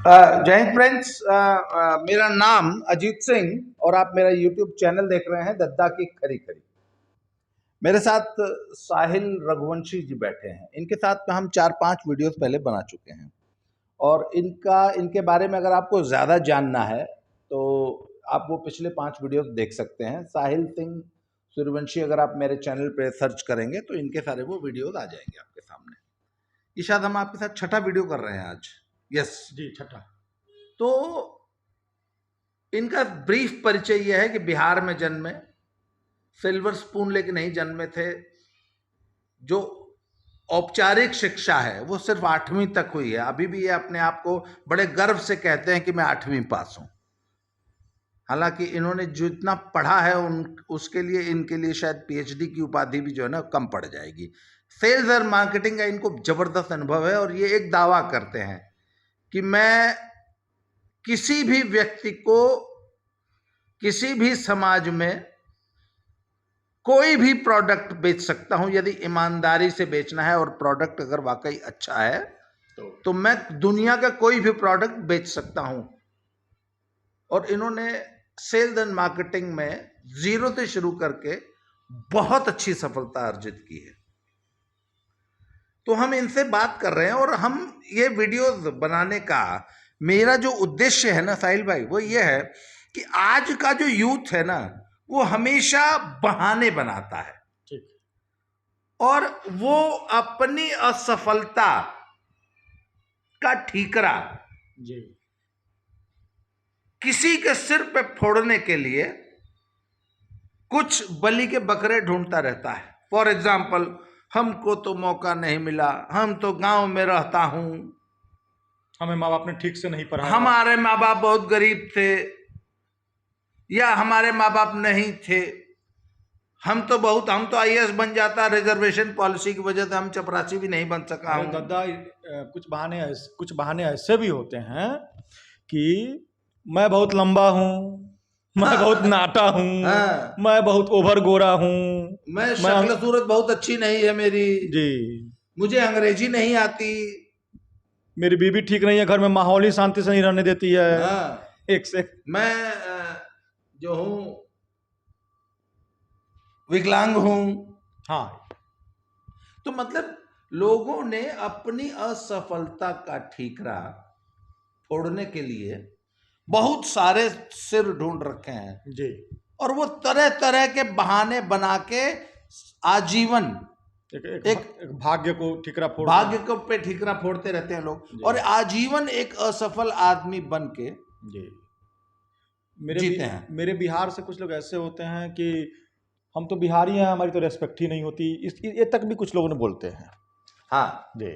जय हिंद फ्रेंड्स। मेरा नाम अजीत सिंह और आप मेरा यूट्यूब चैनल देख रहे हैं दद्दा की खरी खरी। मेरे साथ साहिल रघुवंशी जी बैठे हैं। इनके साथ में हम 4-5 वीडियोस पहले बना चुके हैं और इनके बारे में अगर आपको ज़्यादा जानना है तो आप वो पिछले 5 वीडियोस देख सकते हैं। साहिल सिंह सूर्यवंशी अगर आप मेरे चैनल पे सर्च करेंगे तो इनके सारे वो वीडियोस आ जाएंगे आपके सामने। ये शायद हम आपके साथ छठा वीडियो कर रहे हैं आज। यस जी, छठा। तो इनका ब्रीफ परिचय यह है कि बिहार में जन्मे, सिल्वर स्पून लेके नहीं जन्मे थे। जो औपचारिक शिक्षा है वो सिर्फ 8वीं तक हुई है। अभी भी ये अपने आप को बड़े गर्व से कहते हैं कि मैं 8वीं पास हूं। हालांकि इन्होंने जितना पढ़ा है उसके लिए इनके लिए शायद पीएचडी की उपाधि भी जो है ना कम पड़ जाएगी। सेल्स और मार्केटिंग का इनको जबरदस्त अनुभव है और ये एक दावा करते हैं कि मैं किसी भी व्यक्ति को किसी भी समाज में कोई भी प्रोडक्ट बेच सकता हूं यदि ईमानदारी से बेचना है और प्रोडक्ट अगर वाकई अच्छा है तो मैं दुनिया का कोई भी प्रोडक्ट बेच सकता हूं। और इन्होंने सेल्स एंड मार्केटिंग में 0 से शुरू करके बहुत अच्छी सफलता अर्जित की है। तो हम इनसे बात कर रहे हैं और हम ये वीडियोस बनाने का मेरा जो उद्देश्य है ना साहिल भाई, वो ये है कि आज का जो यूथ है ना वो हमेशा बहाने बनाता है ठीक। और वो अपनी असफलता का ठीकरा जी। किसी के सिर पे फोड़ने के लिए कुछ बलि के बकरे ढूंढता रहता है। फॉर एग्जाम्पल, हमको तो मौका नहीं मिला, हम तो गांव में रहता हूं, हमें माँ बाप ने ठीक से नहीं पढ़ाया, हमारे माँ बाप बहुत गरीब थे, या हमारे माँ बाप नहीं थे, हम तो आईएएस बन जाता, रिजर्वेशन पॉलिसी की वजह से हम चपरासी भी नहीं बन सका हूं। दादा कुछ बहाने ऐसे भी होते हैं कि मैं बहुत लंबा हूँ, मैं बहुत नाटा हूँ, हाँ। मैं बहुत ओवर गोरा हूँ, मैं शक्ल सूरत बहुत अच्छी नहीं है मेरी जी, मुझे अंग्रेजी नहीं आती, मेरी बीवी ठीक नहीं है, घर में माहौल ही शांति से नहीं रहने देती है। हाँ। एक से मैं जो हूं विकलांग हूं। हाँ, तो मतलब लोगों ने अपनी असफलता का ठीकरा फोड़ने के लिए बहुत सारे सिर ढूंढ रखे हैं जी। और वो तरह तरह के बहाने बना के आजीवन एक भाग्य को ठीकरा पे ठीकरा फोड़ते रहते हैं लोग और आजीवन एक असफल आदमी बन के जी जीते हैं। मेरे बिहार से कुछ लोग ऐसे होते हैं कि हम तो बिहारी हैं, हमारी तो रेस्पेक्ट ही नहीं होती, ये तक भी कुछ लोगों ने बोलते हैं। हाँ जी,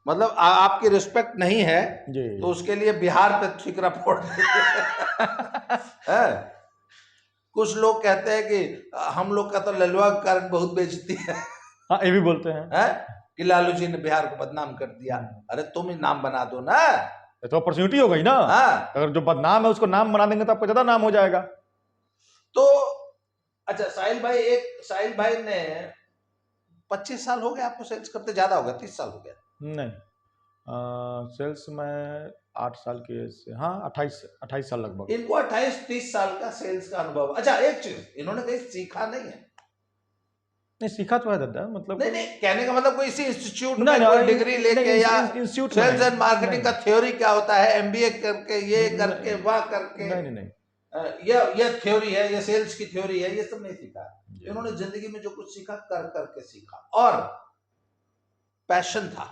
मतलब आपकी रिस्पेक्ट नहीं है जी, तो उसके लिए बिहार पे ठीकरा फोड़ है। कुछ लोग कहते हैं कि हम लोग का तो ललुआ का कारण बहुत बेइज्जती है। हाँ, ये भी बोलते हैं कि लालू जी ने बिहार को बदनाम कर दिया। अरे तुम ही नाम बना दो ना, तो अपॉर्चुनिटी हो गई ना। हाँ। अगर जो बदनाम है उसको नाम बना देंगे तो आपका ज्यादा नाम हो जाएगा। तो अच्छा, साहिल भाई ने 25 साल हो गए आपको सेल्स करते? ज्यादा हो गया, 30 साल हो गया? नहीं, सेल्स में 8 साल की एज से, हाँ 28 साल लगभग। इनको 28-30 साल का सेल्स का अनुभव। अच्छा, एक चीज इन्होंने कहीं सीखा नहीं है? नहीं, सीखा तो है दादा, मतलब नहीं, कहने का मतलब कोई इसी इंस्टीट्यूट में कोई डिग्री लेके या सेल्स एंड मार्केटिंग का थ्योरी क्या होता है, एमबीए करके, ये करके, वह करके, नहीं, ये थ्योरी है, ये सेल्स की थ्योरी है, ये सब नहीं सीखा। इन्होंने जिंदगी में जो कुछ सीखा कर करके सीखा और पैशन था,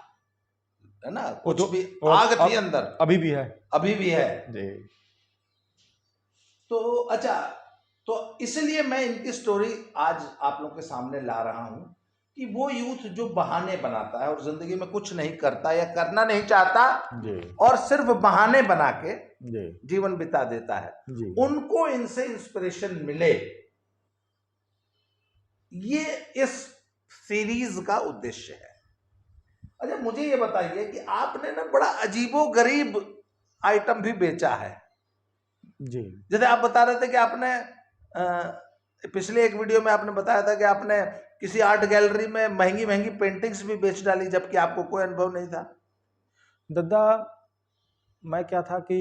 है ना, कुछ भी आग थी अंदर, अभी भी है जी। तो अच्छा, तो इसलिए मैं इनकी स्टोरी आज आप लोगों के सामने ला रहा हूं कि वो यूथ जो बहाने बनाता है और जिंदगी में कुछ नहीं करता या करना नहीं चाहता और सिर्फ बहाने बना के जीवन बिता देता है, उनको इनसे इंस्पिरेशन मिले, ये इस सीरीज का उद्देश्य है। अच्छा, मुझे ये बताइए कि आपने ना बड़ा अजीबोगरीब आइटम भी बेचा है जी। जैसे आप बता रहे थे कि आपने पिछले एक वीडियो में आपने बताया था कि आपने किसी आर्ट गैलरी में महंगी महंगी पेंटिंग्स भी बेच डाली जबकि आपको कोई अनुभव नहीं था। दादा, मैं क्या था कि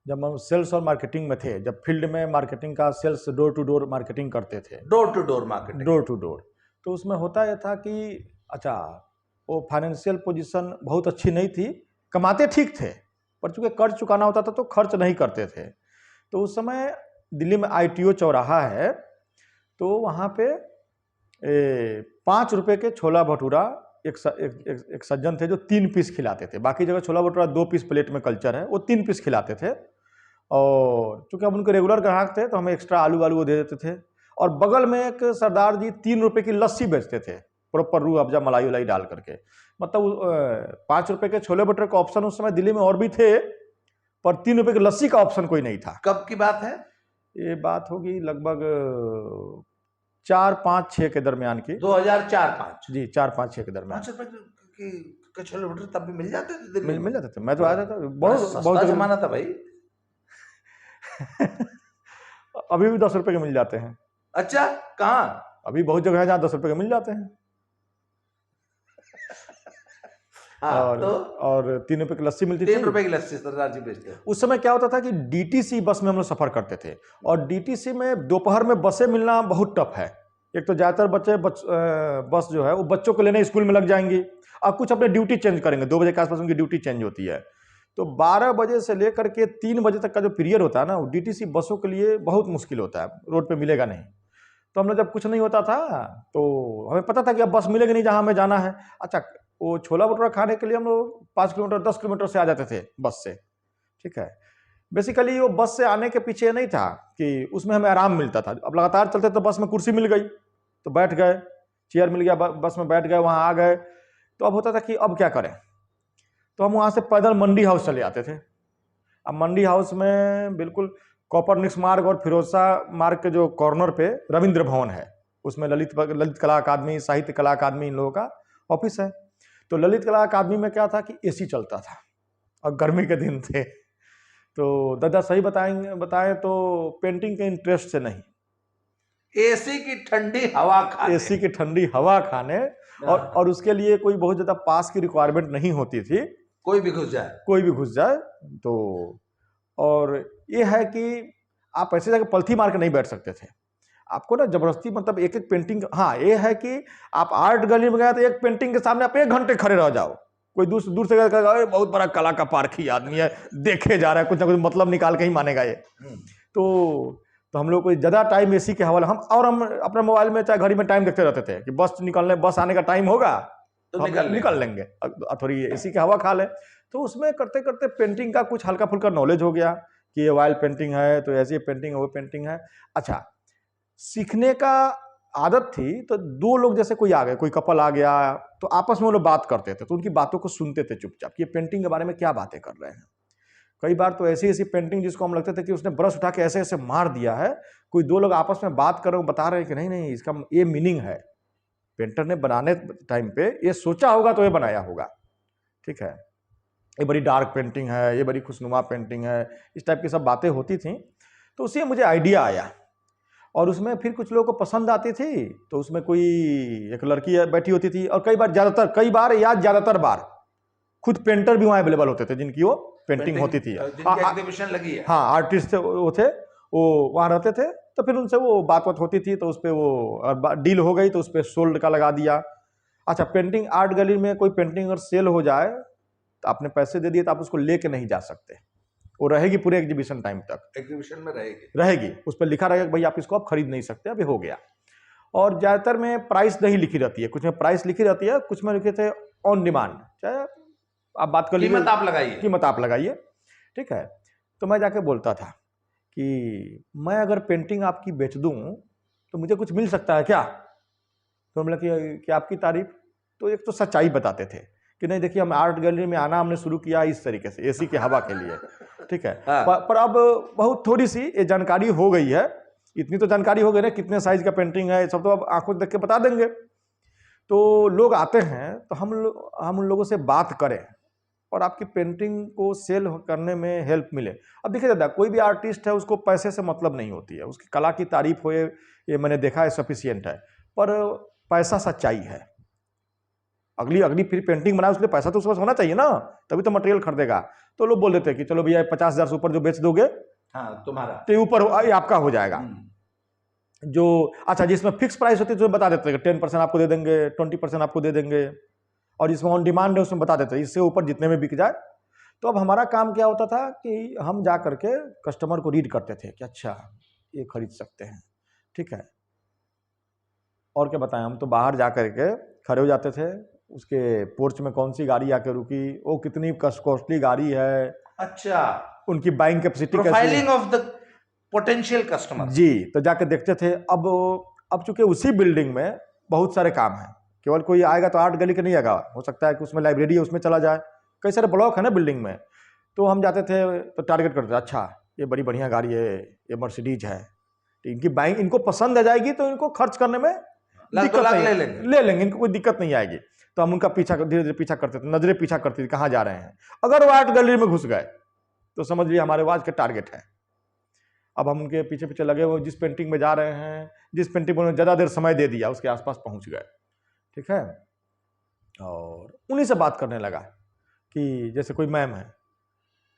जब हम सेल्स और मार्केटिंग में थे, जब फील्ड में मार्केटिंग का sales door to door marketing करते थे, door to door marketing. Door to door, तो उसमें होता यह था कि अच्छा, वो फाइनेंशियल पोजीशन बहुत अच्छी नहीं थी, कमाते ठीक थे, पर चूंकि कर्ज चुकाना होता था तो खर्च नहीं करते थे। तो उस समय दिल्ली में ITO चौराहा है, तो वहाँ पे 5 रुपये के छोला भटूरा एक सज्जन थे जो 3 पीस खिलाते थे। बाकी जगह छोला भटूरा 2 पीस प्लेट में कल्चर है, वो 3 पीस खिलाते थे। और चूंकि हम उनके रेगुलर ग्राहक थे तो हमें एक्स्ट्रा आलू वालू वो दे देते थे। और बगल में एक सरदार जी 3 रुपये की लस्सी बेचते थे, प्रॉपर रूह अफ़ज़ा मलाई वलाई डाल करके। मतलब 5 रुपये के छोले भटूरे का ऑप्शन उस समय दिल्ली में और भी थे, पर 3 रुपये की लस्सी का ऑप्शन कोई नहीं था। कब की बात है? ये बात होगी लगभग 4-5-6 के दरमियान की। 2004-5 जी, 4-5-6 के दरमियान। 5 रुपए के छोले भटूरे तब भी मिल जाते थे दिल्ली मिल में? जाते थे, मैं तो आया था, बहुत सस्ता जगह- जमाना था भाई। अभी भी 10 रुपए के मिल जाते हैं। अच्छा, कहाँ? अभी बहुत जगह है जहाँ 10 रुपए के मिल जाते हैं। हाँ, और 3 रुपए की लस्सी मिलती थी। 3 रुपए की लस्सी सरदार जी बेचते हैं। उस समय क्या होता था कि DTC बस में हम लोग सफर करते थे, और DTC में दोपहर में बसें मिलना बहुत टफ है। एक तो ज़्यादातर बस जो है वो बच्चों को लेने स्कूल में लग जाएंगी, और कुछ अपने ड्यूटी चेंज करेंगे, 2 बजे के आसपास उनकी ड्यूटी चेंज होती है। तो 12 बजे से लेकर के 3 बजे तक का जो पीरियड होता है ना, वो DTC बसों के लिए बहुत मुश्किल होता है, रोड पे मिलेगा नहीं। तो हम लोग जब कुछ नहीं होता था तो हमें पता था कि अब बस मिलेगी नहीं जहाँ हमें जाना है। अच्छा, वो छोला भटूरा खाने के लिए हम लोग 5 किलोमीटर 10 किलोमीटर से आ जाते थे बस से, ठीक है। बेसिकली वो बस से आने के पीछे नहीं था कि उसमें हमें आराम मिलता था। अब लगातार चलते तो बस में कुर्सी मिल गई तो बैठ गए, चेयर मिल गया, बस में बैठ गए, वहाँ आ गए। तो अब होता था कि अब क्या करें, तो हम वहाँ से पैदल मंडी हाउस चले आते थे। अब मंडी हाउस में बिल्कुल कॉपरनिक्स मार्ग और फिरोजशाह मार्ग के जो कॉर्नर पे रविंद्र भवन है, उसमें ललित कला अकादमी, साहित्य कला अकादमी, इन लोगों का ऑफिस है। तो ललित कला अकादमी में क्या था कि AC चलता था, और गर्मी के दिन थे। तो दादा सही बताएं तो पेंटिंग के इंटरेस्ट से नहीं, AC की ठंडी हवा खाने। AC की ठंडी हवा खाने, और उसके लिए कोई बहुत ज़्यादा पास की रिक्वायरमेंट नहीं होती थी, कोई भी घुस जाए। कोई भी घुस जाए। तो और ये है कि आप ऐसे जगह पलथी मार के नहीं बैठ सकते थे, आपको ना जबरदस्ती, मतलब एक एक पेंटिंग। हाँ, ये है कि आप आर्ट गैलरी में गए तो एक पेंटिंग के सामने आप 1 घंटे खड़े रह जाओ, कोई दूर से कहेगा अरे बहुत बड़ा कला का पारखी आदमी है, देखे जा रहा है, कुछ ना कुछ मतलब निकाल के ही मानेगा ये। तो हम लोग को ज़्यादा टाइम AC के हवाले, हम अपने मोबाइल में चाहे घड़ी में टाइम देखते रहते थे कि बस आने का टाइम होगा तो निकल लेंगे, थोड़ी AC की हवा खा लें। तो उसमें करते करते पेंटिंग का कुछ हल्का फुल्का नॉलेज हो गया कि ये ऑयल पेंटिंग है तो ऐसी पेंटिंग है, वो पेंटिंग है। अच्छा, सीखने का आदत थी, तो 2 लोग जैसे कोई आ गए, कोई कपल आ गया, तो आपस में वो लोग बात करते थे, तो उनकी बातों को सुनते थे चुपचाप कि ये पेंटिंग के बारे में क्या बातें कर रहे हैं। कई बार तो ऐसी पेंटिंग जिसको हम लगते थे कि उसने ब्रश उठा के ऐसे ऐसे मार दिया है, कोई 2 लोग आपस में बात कर रहे हो, बता रहे हैं कि नहीं इसका ये मीनिंग है, पेंटर ने बनाने टाइम पे ये सोचा होगा तो ये बनाया होगा, ठीक है, ये बड़ी डार्क पेंटिंग है, ये बड़ी खुशनुमा पेंटिंग है, इस टाइप की सब बातें होती थी। तो उससे मुझे आइडिया आया, और उसमें फिर कुछ लोगों को पसंद आती थी, तो उसमें कोई एक लड़की बैठी होती थी, और कई बार ज़्यादातर बार खुद पेंटर भी वहाँ अवेलेबल होते थे जिनकी वो पेंटिंग होती थी, एग्जीबिशन लगी है। हाँ, आर्टिस्ट थे, वो वहाँ रहते थे, तो फिर उनसे वो बात होती थी, तो उस पर वो डील हो गई, तो उस पर सोल्ड का लगा दिया। अच्छा, पेंटिंग आर्ट गैलरी में कोई पेंटिंग अगर सेल हो जाए तो आपने पैसे दे दिए तो आप उसको लेके नहीं जा सकते, वो रहेगी पूरे एग्जीबिशन टाइम तक, एग्जीबिशन में रहेगी, उस पर लिखा रहेगा भाई आप इसको आप खरीद नहीं सकते, अभी हो गया। और ज़्यादातर में प्राइस नहीं लिखी रहती है, कुछ में प्राइस लिखी रहती है, कुछ में लिखे थे ऑन डिमांड, चाहे आप बात कर लीजिए, कीमत आप लगाइए, ठीक है। तो मैं जाके बोलता था कि मैं अगर पेंटिंग आपकी बेच दूं तो मुझे कुछ मिल सकता है क्या? तो हम लगे कि आपकी तारीफ, तो एक तो सच्चाई बताते थे कि नहीं देखिए, हम आर्ट गैलरी में आना हमने शुरू किया इस तरीके से, AC की हवा के लिए, ठीक है। पर अब बहुत थोड़ी सी ये जानकारी हो गई है, इतनी तो जानकारी हो गई ना, कितने साइज का पेंटिंग है सब तो अब आंखों देख के बता देंगे। तो लोग आते हैं तो हम उन लोगों से बात करें और आपकी पेंटिंग को सेल करने में हेल्प मिले। अब देखिए दादा, कोई भी आर्टिस्ट है उसको पैसे से मतलब नहीं होती है, उसकी कला की तारीफ होए ये मैंने देखा है सफिशियंट है, पर पैसा सच्चाई है। अगली अगली फिर पेंटिंग बनाए, उसके लिए पैसा तो उसके पास होना चाहिए ना, तभी तो मटेरियल खरीदेगा। तो लोग बोल देते हैं कि चलो भैया 50,000 से ऊपर जो बेच दोगे हाँ तुम्हारा, तो ऊपर ये आपका हो जाएगा। जो अच्छा जिसमें फिक्स प्राइस होती है तो बता देते हैं 10% आपको दे देंगे, 20% आपको दे देंगे, और जिसमें ऑन डिमांड है उसमें बता देते हैं इससे ऊपर जितने में बिक जाए। तो अब हमारा काम क्या होता था कि हम जा करके कस्टमर को रीड करते थे कि अच्छा ये खरीद सकते हैं, ठीक है। और क्या बताएं, हम तो बाहर जा करके खड़े हो जाते थे, उसके पोर्च में कौन सी गाड़ी आके रुकी, वो कितनी कॉस्टली गाड़ी है, अच्छा, उनकी बाइंग कैपेसिटी कैसी है, profiling of the potential customer. जी। तो जाके देखते थे। अब चूंकि उसी बिल्डिंग में बहुत सारे काम हैं, केवल कोई आएगा तो आर्ट गैलरी का नहीं आएगा, हो सकता है कि उसमें लाइब्रेरी है उसमें चला जाए, कई सारे ब्लॉक है ना बिल्डिंग में। तो हम जाते थे तो टारगेट करते थे, अच्छा ये बड़ी बढ़िया गाड़ी है, ये मर्सिडीज है, तो इनकी बाइंग इनको पसंद आ जाएगी तो इनको खर्च करने में दिक्कत नहीं, ले लेंगे, इनको कोई दिक्कत नहीं आएगी। तो हम उनका पीछा धीरे धीरे पीछा करते थे, नजरें पीछा करती थी कहाँ जा रहे हैं। अगर वो आर्ट गैलरी में घुस गए तो समझ लिए हमारे आज के टारगेट है। अब हम उनके पीछे पीछे लगे हुए, जिस पेंटिंग में जा रहे हैं, जिस पेंटिंग में उन्होंने ज़्यादा देर समय दे दिया उसके आसपास पहुंच गए, ठीक है। और उन्हीं से बात करने लगा कि जैसे कोई मैम है,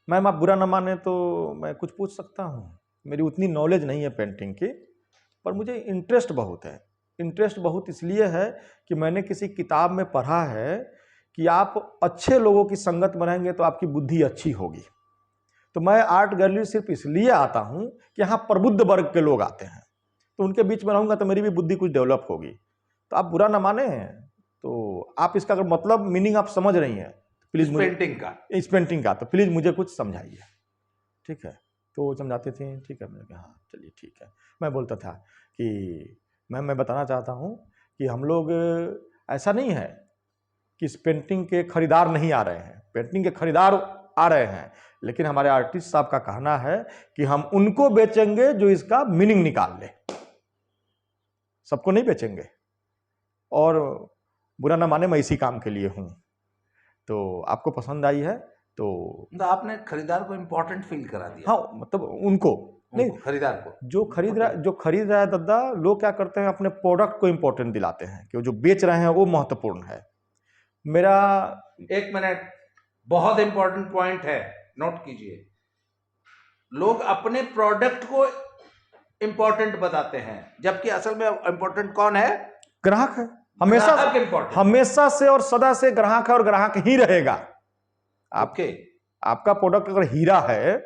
मैम आप बुरा ना माने तो मैं कुछ पूछ सकता हूँ, मेरी उतनी नॉलेज नहीं है पेंटिंग की, पर मुझे इंटरेस्ट बहुत है। इंटरेस्ट बहुत इसलिए है कि मैंने किसी किताब में पढ़ा है कि आप अच्छे लोगों की संगत बनाएंगे तो आपकी बुद्धि अच्छी होगी। तो मैं आर्ट गैलरी सिर्फ इसलिए आता हूँ कि यहाँ प्रबुद्ध वर्ग के लोग आते हैं, तो उनके बीच में रहूँगा तो मेरी भी बुद्धि कुछ डेवलप होगी। तो आप बुरा ना माने, तो आप इसका अगर मतलब मीनिंग आप समझ रही हैं प्लीज़ मुझे, इस पेंटिंग का तो प्लीज़ मुझे कुछ समझाइए, ठीक है। तो वो समझाते थे, ठीक है। मैंने कहा हाँ चलिए ठीक है। मैं बोलता था कि मैम मैं बताना चाहता हूँ कि हम लोग ऐसा नहीं है कि इस पेंटिंग के खरीदार नहीं आ रहे हैं, पेंटिंग के खरीदार आ रहे हैं, लेकिन हमारे आर्टिस्ट साहब का कहना है कि हम उनको बेचेंगे जो इसका मीनिंग निकाल ले, सबको नहीं बेचेंगे। और बुरा ना माने मैं इसी काम के लिए हूँ, तो आपको पसंद आई है तो आपने खरीदार को इंपॉर्टेंट फील करा दिया। हाँ मतलब उनको नहीं, खरीदार को, जो खरीद रहा है दादा, लोग क्या करते हैं अपने प्रोडक्ट को इंपॉर्टेंट दिलाते हैं कि जो बेच रहे हैं वो महत्वपूर्ण है। मेरा 1 मिनट, बहुत इंपॉर्टेंट पॉइंट है, नोट कीजिए। लोग अपने प्रोडक्ट को इंपॉर्टेंट बताते हैं, जबकि असल में इंपॉर्टेंट कौन है? ग्राहक है। हमेशा से और सदा से ग्राहक है, और ग्राहक ही रहेगा। आपका प्रोडक्ट अगर हीरा है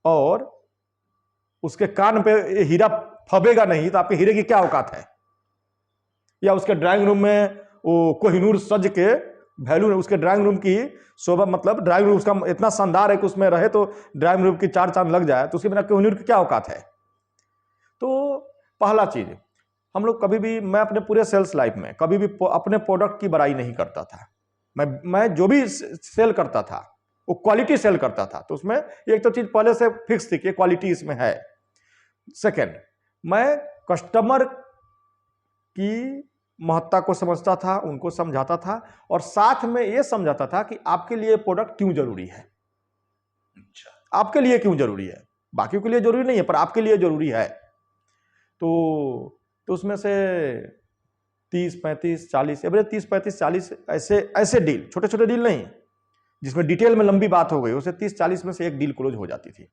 और उसके कान पे हीरा फबेगा नहीं तो आपके हीरे की क्या औकात है? या उसके ड्राइंग रूम में वो कोहिनूर सज के वैल्यू, उसके ड्राइंग रूम की शोभा, मतलब ड्राइंग रूम उसका इतना शानदार है कि उसमें रहे तो ड्राइंग रूम की 4 चांद लग जाए, तो उसके बिना कोहिनूर की क्या औकात है? तो पहला चीज, हम लोग कभी भी, मैं अपने पूरे सेल्स लाइफ में कभी भी अपने प्रोडक्ट की बड़ाई नहीं करता था। मैं जो भी सेल करता था वो क्वालिटी सेल करता था। तो उसमें एक तो चीज पहले से फिक्स थी कि क्वालिटी इसमें है। सेकंड, मैं कस्टमर की महत्ता को समझता था, उनको समझाता था, और साथ में ये समझाता था कि आपके लिए प्रोडक्ट क्यों जरूरी है। अच्छा, आपके लिए क्यों जरूरी है, बाकी के लिए जरूरी नहीं है पर आपके लिए जरूरी है। तो उसमें से 30, 35, 40 एवरेज 30, 35, 40 ऐसे डील, छोटे छोटे डील नहीं जिसमें डिटेल में लंबी बात हो गई, उसे 30, 40 में से एक डील क्लोज हो जाती थी।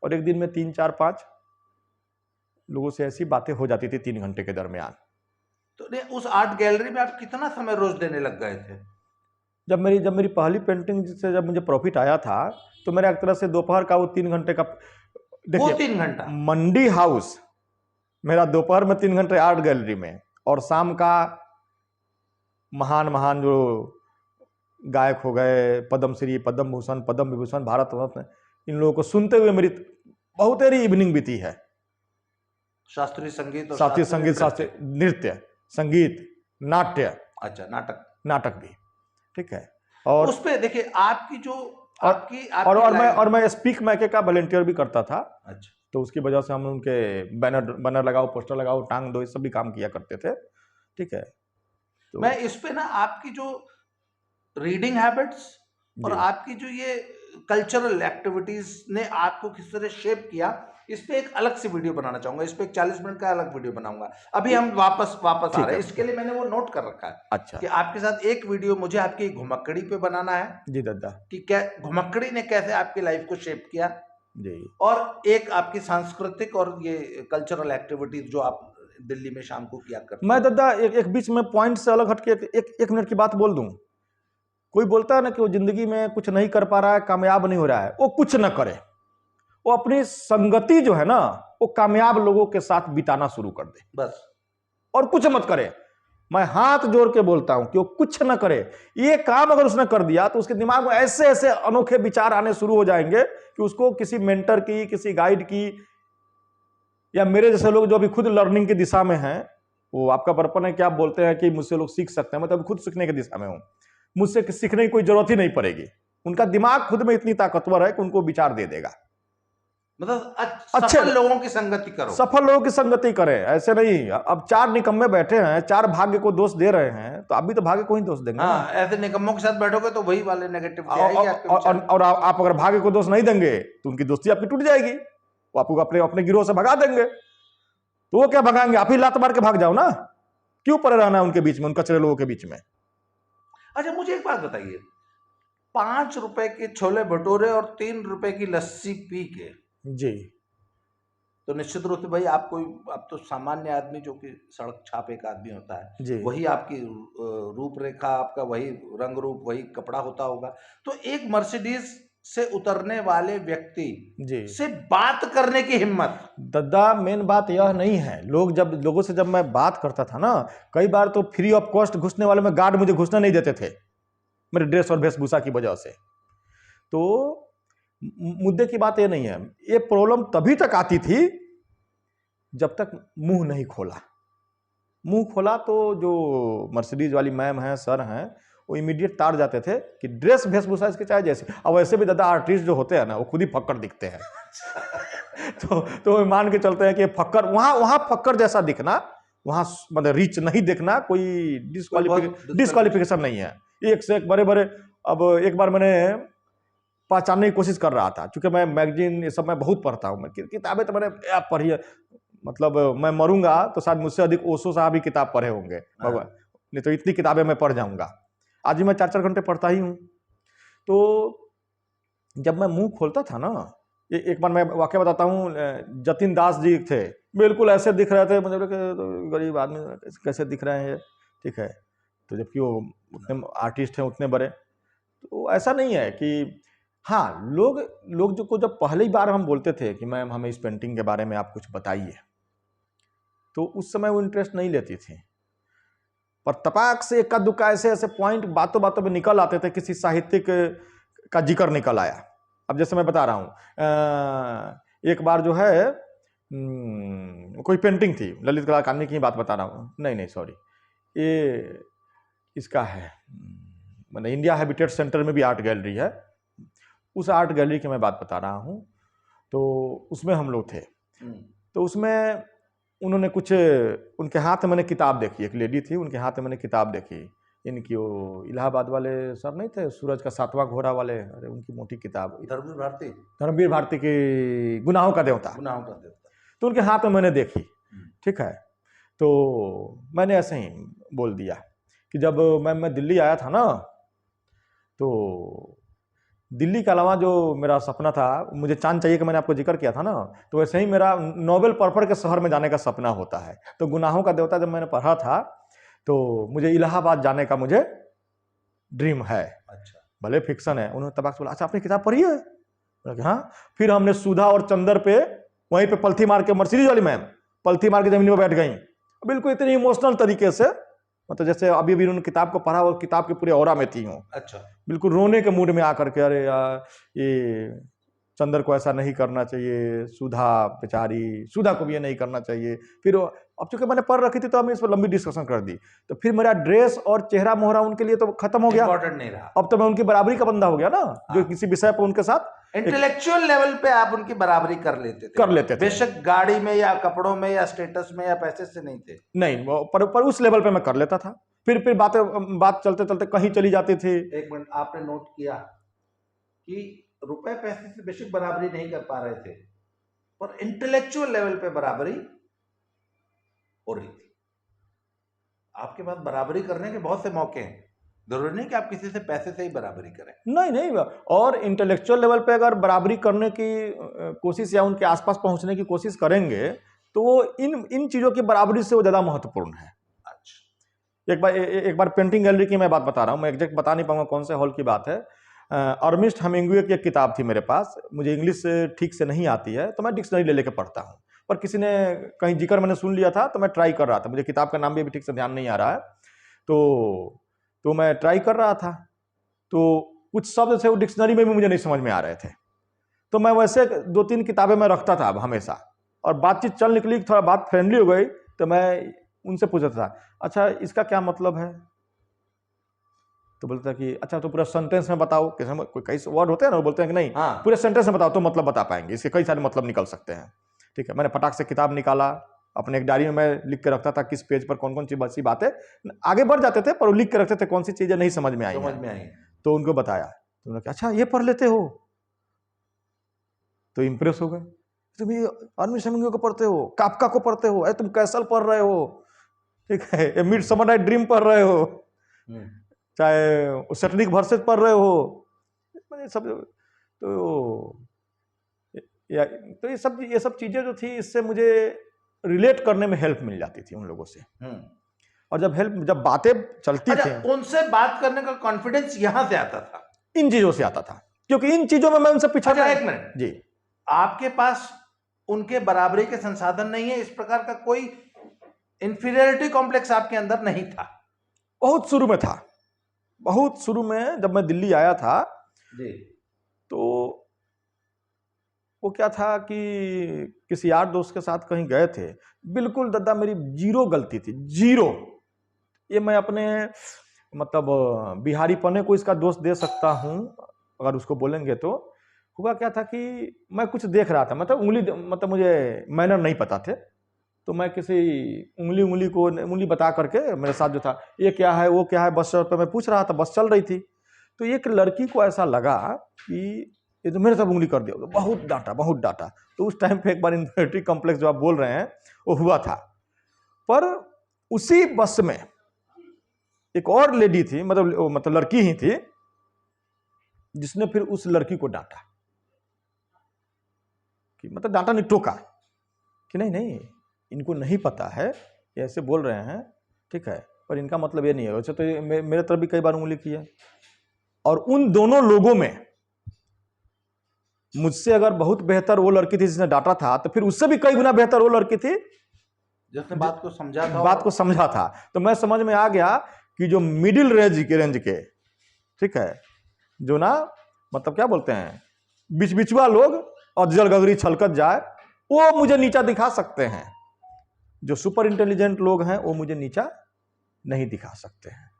और एक दिन में 3, 4, 5 लोगों से ऐसी बातें हो जाती थी 3 घंटे के दरमियान। तो उस आर्ट गैलरी में आप कितना समय रोज देने लग गए थे? जब मेरी पहली पेंटिंग से जब मुझे प्रॉफिट आया था तो मेरा एक तरह से दोपहर का वो 3 घंटे का, देखिए 3 घंटा मंडी हाउस मेरा दोपहर में 3 घंटे आर्ट गैलरी में, और शाम का महान जो गायक हो गए, पद्मश्री, पद्म भूषण, पद्म विभूषण, भारत रत्न, इन लोगों को सुनते हुए मेरी बहुत देरी इवनिंग बीती है। शास्त्रीय संगीत, शास्त्रीय नृत्य, संगीत, नाट्य, अच्छा नाटक भी, ठीक है। और उस पे देखिए आपकी जो और मैं स्पीक मैके का वॉलंटियर भी करता था। अच्छा, तो उसकी वजह से हम उनके बैनर लगाओ, पोस्टर लगाओ, टांग दो, ये सब भी काम किया करते थे, ठीक है। तो मैं इस पे ना आपकी जो रीडिंग हैबिट्स और आपकी जो ये कल्चरल एक्टिविटीज ने आपको किस तरह शेप किया, इस पे एक अलग से वीडियो बनाना चाहूंगा। इस पे एक 40 मिनट का अलग वीडियो बनाऊंगा। अभी हम वापस आ ठीक रहे है। हैं, इसके लिए मैंने वो नोट कर रखा है अच्छा कि आपके साथ एक वीडियो मुझे आपकी घुमक्कड़ी पे बनाना है जी दादा कि क्या घुमक्कड़ी ने कैसे आपकी लाइफ को शेप किया, जी। और एक आपकी सांस्कृतिक और ये कल्चरल एक्टिविटीज जो आप दिल्ली में शाम को किया करते मैं हैं। दादा एक बीच में पॉइंट से अलग हटके एक मिनट की बात बोल दूं। कोई बोलता है ना कि वो जिंदगी में कुछ नहीं कर पा रहा है, कामयाब नहीं हो रहा है, वो कुछ ना करे, वो अपनी संगति जो है ना वो कामयाब लोगों के साथ बिताना शुरू कर दे, बस। और कुछ मत करे। मैं हाथ जोड़ के बोलता हूं कि वो कुछ ना करे। ये काम अगर उसने कर दिया तो उसके दिमाग में ऐसे ऐसे अनोखे विचार आने शुरू हो जाएंगे कि उसको किसी मेंटर की, किसी गाइड की, या मेरे जैसे लोग जो अभी खुद लर्निंग की दिशा में हैं, वो आपका बड़पन है कि आप बोलते हैं कि मुझसे लोग सीख सकते हैं, मैं तो अभी खुद सीखने की दिशा में हूं, मुझसे सीखने की कोई जरूरत ही नहीं पड़ेगी। उनका दिमाग खुद में इतनी ताकतवर है कि उनको विचार दे देगा। मतलब अच्छे सफल लोगों की संगति करो। सफल लोगों की संगति करें, ऐसे नहीं। अब 4 निकम्मे बैठे हैं, 4 भाग्य को दोष दे रहे हैं, तो आप भी तो भाग्य को ही दोष देंगे ना। हाँ, ऐसे निकम्मों के साथ बैठोगे तो वही वाले नेगेटिव और आप अगर भाग्य को दोष नहीं देंगे तो उनकी दोस्ती आपकी टूट जाएगी, वो आपको अपने गिरोह से भगा देंगे। तो वो क्या भगाएंगे, आप ही लात मार के भाग जाओ ना, क्यों पड़े रहना है उनके बीच में, उन कचरे लोगों के बीच में। अच्छा, मुझे एक बात बताइए, 5 रुपए के छोले भटूरे और 3 रुपए की लस्सी पी के जी तो निश्चित रूप से भाई आप तो सामान्य आदमी जो कि सड़क छापे का आदमी होता है, जी वही आपकी रूपरेखा, आपका वही रंग रूप, वही कपड़ा होता होगा। तो एक मर्सिडीज से उतरने वाले व्यक्ति जी से बात करने की हिम्मत। दादा मेन बात यह नहीं है, लोगों से जब मैं बात करता था ना, कई बार तो फ्री ऑफ कॉस्ट घुसने वाले में गार्ड मुझे घुसने नहीं देते थे मेरे ड्रेस और वेशभूषा की वजह से। तो मुद्दे की बात ये नहीं है, ये प्रॉब्लम तभी तक आती थी जब तक मुंह नहीं खोला। मुंह खोला तो जो मर्सिडीज वाली मैम हैं, सर हैं, वो इमीडिएट तार जाते थे कि ड्रेस वेशभूषा इसके चाहे जैसे। अब वैसे भी दादा आर्टिस्ट जो होते हैं ना वो खुद ही फक्कर दिखते हैं तो मान के चलते हैं कि फक्कर वहां फक्कर जैसा दिखना, वहां मतलब रीच नहीं देखना कोई डिस्क्वालिफिकेशन नहीं है। एक से एक बड़े बड़े। अब एक बार मैंने पहचानने की कोशिश कर रहा था, क्योंकि मैं मैगजीन ये सब मैं बहुत पढ़ता हूँ, किताबें तो मैंने पढ़ी है, मतलब मैं मरूंगा तो शायद मुझसे अधिक ओशो साहब ही किताब पढ़े होंगे भगवान, नहीं तो इतनी किताबें मैं पढ़ जाऊंगा। आज भी मैं 4-4 घंटे पढ़ता ही हूँ। तो जब मैं मुंह खोलता था ना, एक बार मैं वाकया बताता हूँ, जतिन दास जी थे, बिल्कुल ऐसे दिख रहे थे, मुझे तो गरीब आदमी कैसे दिख रहे हैं ये, ठीक है, तो जबकि वो उतने आर्टिस्ट हैं उतने बड़े। तो ऐसा नहीं है कि हाँ, लोग जो को जब पहली बार हम बोलते थे कि मैम हमें इस पेंटिंग के बारे में आप कुछ बताइए, तो उस समय वो इंटरेस्ट नहीं लेती थी, पर तपाक से इक्का दुक्का ऐसे पॉइंट बातों बातों में निकल आते थे, किसी साहित्यिक का जिक्र निकल आया। अब जैसे मैं बता रहा हूँ, एक बार जो है कोई पेंटिंग थी, ललित कला अकादमी की बात बता रहा हूँ, नहीं सॉरी, ये इसका है, मैंने इंडिया हैबिटेट सेंटर में भी आर्ट गैलरी है, उस आर्ट गैलरी की मैं बात बता रहा हूँ। तो उसमें हम लोग थे, तो उसमें उन्होंने कुछ, उनके हाथ में मैंने किताब देखी, एक लेडी थी, उनके हाथ में मैंने किताब देखी, इनकी वो इलाहाबाद वाले सर नहीं थे, सूरज का 7वां घोड़ा वाले, अरे उनकी मोटी किताब, धर्मवीर भारती की गुनाहों का देवता। तो उनके हाथ में मैंने देखी, ठीक है, तो मैंने ऐसे ही बोल दिया कि जब मैं दिल्ली आया था ना, तो दिल्ली के अलावा जो मेरा सपना था, मुझे चांद चाहिए कि मैंने आपको जिक्र किया था ना, तो वैसे ही मेरा नोबेल पर्पल के शहर में जाने का सपना होता है। तो गुनाहों का देवता जब मैंने पढ़ा था तो मुझे इलाहाबाद जाने का मुझे ड्रीम है। अच्छा, भले फिक्शन है। उन्होंने तबाक से बोला, अच्छा आपने किताब पढ़ी है? हाँ। फिर हमने सुधा और चंदर पे वहीं पे पलथी मार के, मर्सिडीज वाली मैम पलथी मार के जमीन में बैठ गई, बिल्कुल इतनी इमोशनल तरीके से, मतलब जैसे अभी उन्होंने किताब को पढ़ा और किताब के पूरे औरा में थी हूँ। अच्छा, बिल्कुल रोने के मूड में आकर के, अरे यार ये चंदर को ऐसा नहीं करना चाहिए, सुधा बेचारी, सुधा को भी ये नहीं करना चाहिए। फिर अब चूंकि मैंने पढ़ रखी थी तो हमने इस पर लंबी डिस्कशन कर दी, तो फिर मेरा ड्रेस और चेहरा मोहरा उनके लिए तो खत्म हो गया, इंपॉर्टेंट नहीं रहा। अब तो मैं उनकी बराबरी का बंदा हो गया ना, जो किसी विषय पर उनके साथ इंटेलेक्चुअल लेवल पे आप उनकी बराबरी कर लेते थे। बेशक गाड़ी में या कपड़ों में या स्टेटस में या पैसे से नहीं थे, नहीं, पर उस लेवल पे मैं कर लेता था। फिर बात चलते चलते कहीं चली जाती थी। एक मिनट, आपने नोट किया कि रुपए पैसे से बेशक बराबरी नहीं कर पा रहे थे, पर इंटेलेक्चुअल लेवल पे बराबरी हो रही थी। आपके पास बराबरी करने के बहुत से मौके हैं, जरूरी नहीं कि आप किसी से पैसे से ही बराबरी करें। नहीं नहीं, और इंटेलेक्चुअल लेवल पे अगर बराबरी करने की कोशिश या उनके आसपास पहुंचने की कोशिश करेंगे तो वो इन चीज़ों की बराबरी से वो ज़्यादा महत्वपूर्ण है। अच्छा, एक बार पेंटिंग गैलरी की मैं बात बता रहा हूँ, मैं एग्जैक्ट बता नहीं पाऊंगा कौन से हॉल की बात है। अर्नेस्ट हेमिंग्वे की एक किताब थी मेरे पास, मुझे इंग्लिश ठीक से नहीं आती है तो मैं डिक्शनरी ले लेकर पढ़ता हूँ, पर किसी ने कहीं जिक्र मैंने सुन लिया था तो मैं ट्राई कर रहा था, मुझे किताब का नाम भी अभी ठीक से ध्यान नहीं आ रहा है। तो मैं ट्राई कर रहा था, तो कुछ शब्द थे वो डिक्शनरी में भी मुझे नहीं समझ में आ रहे थे, तो मैं वैसे 2-3 किताबें मैं रखता था हमेशा, और बातचीत चल निकली, थोड़ा बात फ्रेंडली हो गई तो मैं उनसे पूछता था, अच्छा इसका क्या मतलब है? तो बोलता कि अच्छा तो पूरा सेंटेंस में बताओ, कोई कई वर्ड होते हैं ना, वो बोलते हैं कि नहीं हाँ, पूरे सेंटेंस में बताओ तो मतलब बता पाएंगे, इसके कई सारे मतलब निकल सकते हैं। ठीक है, मैंने फटाक से किताब निकाला, अपने एक डायरी में मैं लिख के रखता था किस पेज पर कौन कौन सी बातें, आगे बढ़ जाते थे पर वो लिख के रखते थे कौन सी चीजें नहीं समझ में आई तो उनको बताया, तो उन्होंने कहा अच्छा ये पढ़ लेते हो, तो इम्प्रेस हो गए, तुम ये अर्नेस्ट हेमिंग्वे को पढ़ते हो, काफका को पढ़ते हो, तुम कैसल पढ़ रहे हो, ठीक है, मिडसमर नाइट ड्रीम पढ़ रहे हो, चाहे सैटनिक वर्सेस पढ़ रहे हो, सब तो ये सब चीजें जो थी इससे मुझे रिलेट करने में हेल्प मिल जाती थी उन लोगों से। और जब बातें चलती थी, उनसे बात करने का कॉन्फिडेंस यहां से आता था, इन चीजों से आता था, क्योंकि इन चीजों में मैं उनसे पिछड़ अच्छा, एक मिनट जी, आपके पास उनके बराबरी के संसाधन नहीं है, इस प्रकार का कोई इंफीरियरिटी कॉम्प्लेक्स आपके अंदर नहीं था? बहुत शुरू में था, बहुत शुरू में जब मैं दिल्ली आया था जी, तो वो क्या था कि किसी यार दोस्त के साथ कहीं गए थे, बिल्कुल दादा मेरी जीरो गलती थी, जीरो, ये मैं अपने मतलब बिहारी पने को इसका दोष दे सकता हूं अगर उसको बोलेंगे तो। हुआ क्या था कि मैं कुछ देख रहा था, मतलब मुझे मैनर नहीं पता थे, तो मैं किसी उंगली बता करके मेरे साथ जो था ये क्या है वो क्या है, बस पे मैं पूछ रहा था, बस चल रही थी, तो एक लड़की को ऐसा लगा कि ये तो मेरे साथ उंगली कर दिया, बहुत डांटा। तो उस टाइम पे एक बार इंफीरियरिटी कॉम्प्लेक्स जो आप बोल रहे हैं वो हुआ था, पर उसी बस में एक और लेडी थी, मतलब लड़की ही थी, जिसने फिर उस लड़की को डांटा, कि मतलब डांटा नहीं, टोका कि नहीं इनको नहीं पता है, ये ऐसे बोल रहे हैं, ठीक है, पर इनका मतलब ये नहीं है, वैसे तो मेरे तरफ भी कई बार उंगली की है। और उन दोनों लोगों में मुझसे अगर बहुत बेहतर वो लड़की थी जिसने डांटा था, तो फिर उससे भी कई गुना बेहतर वो लड़की थी जिसने बात को समझा था। तो मैं समझ में आ गया कि जो मिडिल रेंज के, ठीक है, जो ना मतलब क्या बोलते हैं बिचवा लोग और जलगगरी छलकत जाए, वो मुझे नीचा दिखा सकते हैं, जो सुपर इंटेलिजेंट लोग हैं वो मुझे नीचा नहीं दिखा सकते हैं।